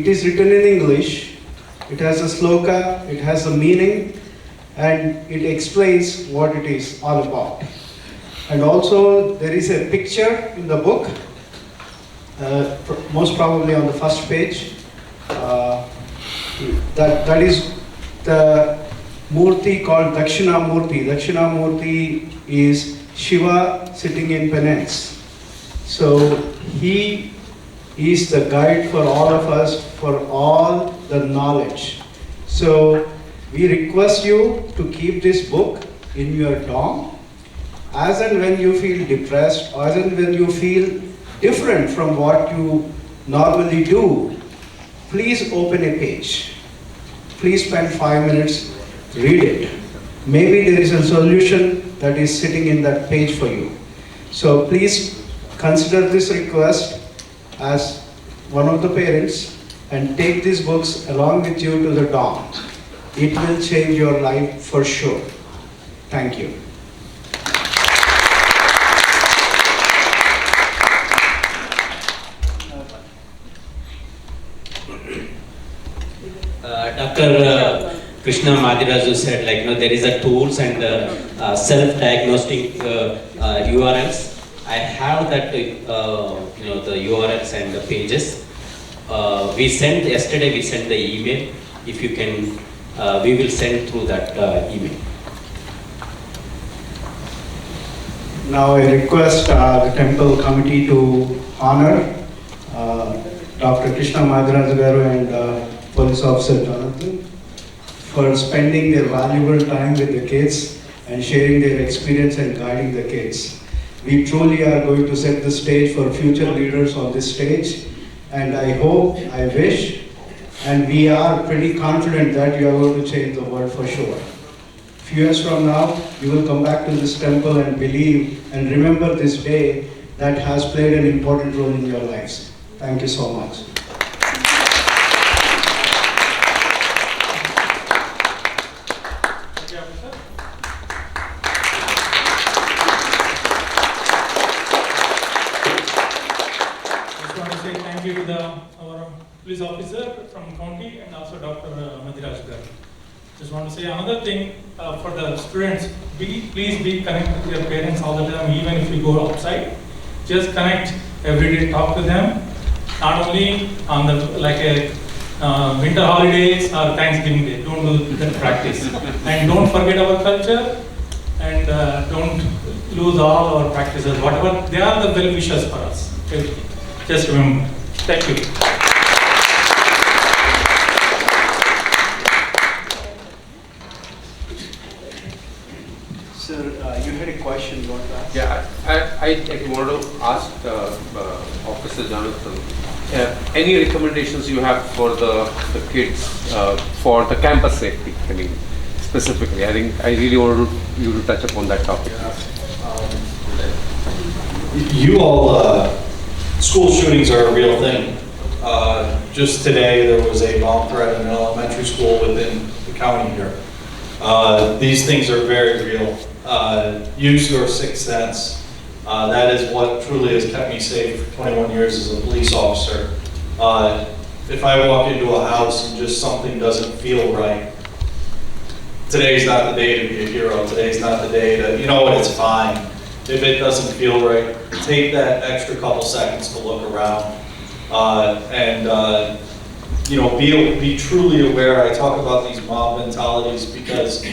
is written in English. It has a sloka, it has a meaning, and it explains what it is all about. And also there is a picture in the book, most probably on the first page. That is the Murti called Dakshinamurti. Dakshinamurti is Shiva sitting in penance. So he is the guide for all of us for all the knowledge. So we request you to keep this book in your dorm. As and when you feel depressed, as and when you feel different from what you normally do, please open a page. Please spend 5 minutes, read it. Maybe there is a solution that is sitting in that page for you. So please consider this request as one of the parents and take these books along with you to the dorm. It will change your life for sure. Thank you. Dr. Krishna Madiraju said, there is a tools and self-diagnostic URLs. I have that, the URLs and the pages. Yesterday we sent the email. If you can, we will send through that email. Now I request the temple committee to honor Dr. Krishna Madiraju Garu and Police Officer Jonathan for spending their valuable time with the kids and sharing their experience and guiding the kids. We truly are going to set the stage for future leaders on this stage, and I hope, I wish, and we are pretty confident that you are going to change the world for sure. Few years from now, you will come back to this temple and believe and remember this day that has played an important role in your lives. Thank you so much. Thank you to our police officer from county and also Dr. Madiraj Garu. Just want to say another thing for the students, please be connected with your parents all the time, even if you go outside. Just connect every day, talk to them, not only on the winter holidays or Thanksgiving Day. Don't do that practice. And don't forget our culture, and don't lose all our practices. Whatever, they are the well wishers for us. Okay? Just remember. Thank you. Sir, you had a question you want to ask? Yeah, I want to ask Officer Jonathan, any recommendations you have for the kids for the campus safety? I mean, specifically, I think I really want you to touch upon that topic. You all, school shootings are a real thing. Just today, there was a bomb threat in an elementary school within the county here. These things are very real. Use your sixth sense. That is what truly has kept me safe for 21 years as a police officer. If I walk into a house and just something doesn't feel right, today's not the day to be a hero. Today's not the day to, you know what, it's fine. If it doesn't feel right, take that extra couple seconds to look around. You know, be truly aware. I talk about these mob mentalities because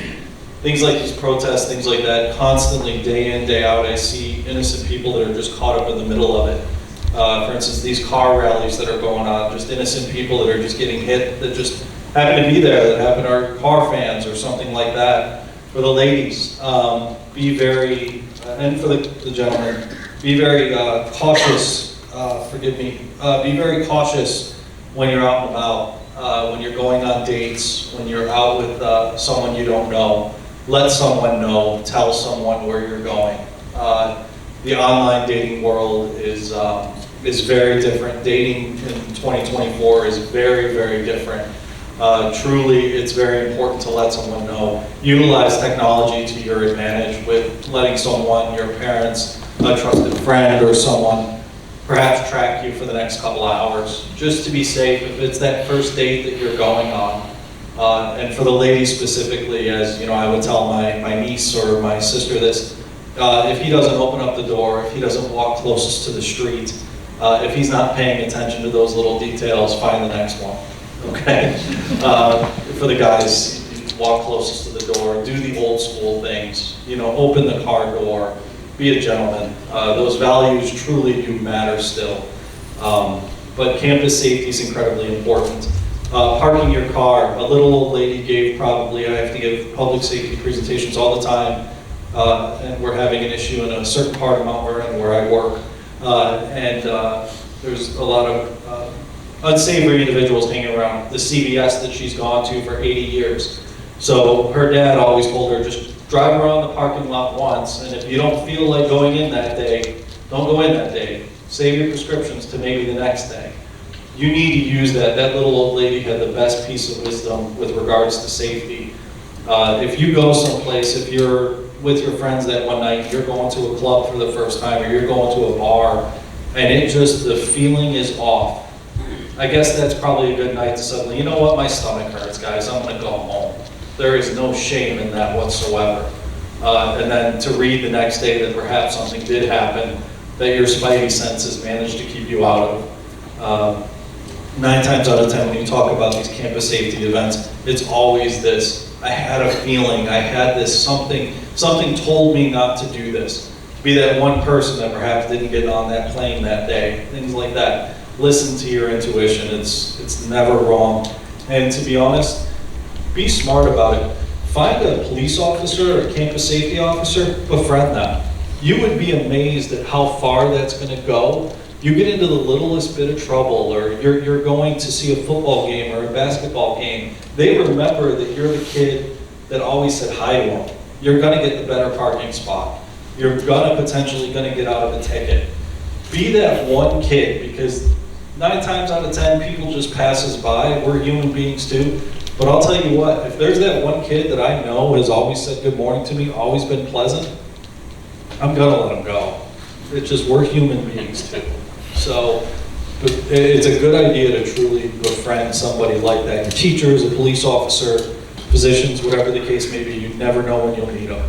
things like these protests, things like that, constantly, day in, day out, I see innocent people that are just caught up in the middle of it. For instance, these car rallies that are going on, just innocent people that are just getting hit, that just happen to be there, that happen to our car fans or something like that. For the ladies, be very, and for the gentlemen, be very cautious, forgive me, be very cautious when you're out and about, when you're going on dates, when you're out with someone you don't know. Let someone know, tell someone where you're going. The online dating world is very different. Dating in 2024 is very, very different. Truly, it's very important to let someone know. Utilize technology to your advantage with letting someone, your parents, a trusted friend, or someone perhaps track you for the next couple of hours, just to be safe if it's that first date that you're going on. And for the ladies specifically, as you know, I would tell my niece or my sister this, if he doesn't open up the door, if he doesn't walk closest to the street, if he's not paying attention to those little details, find the next one, okay? For the guys, walk closest to the door, do the old school things, you know, open the car door, be a gentleman. Those values truly do matter still. But campus safety is incredibly important. Parking your car. A little old lady gave probably, I have to give public safety presentations all the time, and we're having an issue in a certain part of Mount Vernon where I work. There's a lot of unsavory individuals hanging around the CVS that she's gone to for 80 years. So her dad always told her, just drive around the parking lot once, and if you don't feel like going in that day, don't go in that day. Save your prescriptions to maybe the next day. You need to use that. That little old lady had the best piece of wisdom with regards to safety. If you go someplace, if you're with your friends that one night, you're going to a club for the first time, or you're going to a bar, and it just, the feeling is off. I guess that's probably a good night to suddenly, you know what, my stomach hurts, guys, I'm gonna go home. There is no shame in that whatsoever. And then to read the next day that perhaps something did happen that your spidey senses managed to keep you out of. 9 times out of 10 when you talk about these campus safety events, it's always this, I had a feeling, I had this, something told me not to do this. Be that one person that perhaps didn't get on that plane that day, things like that. Listen to your intuition, it's never wrong. And to be honest, be smart about it. Find a police officer or a campus safety officer, befriend them. You would be amazed at how far that's gonna go. You get into the littlest bit of trouble, or you're going to see a football game or a basketball game, they remember that you're the kid that always said hi to them. You're gonna get the better parking spot. You're potentially gonna get out of a ticket. Be that one kid, because 9 times out of 10, people just pass us by. We're human beings too. But I'll tell you what, if there's that one kid that I know has always said good morning to me, always been pleasant, I'm gonna let him go. It's just, we're human beings too. So, but it's a good idea to truly befriend somebody like that. Teachers, a police officer, physicians, whatever the case may be, you never know when you'll need them.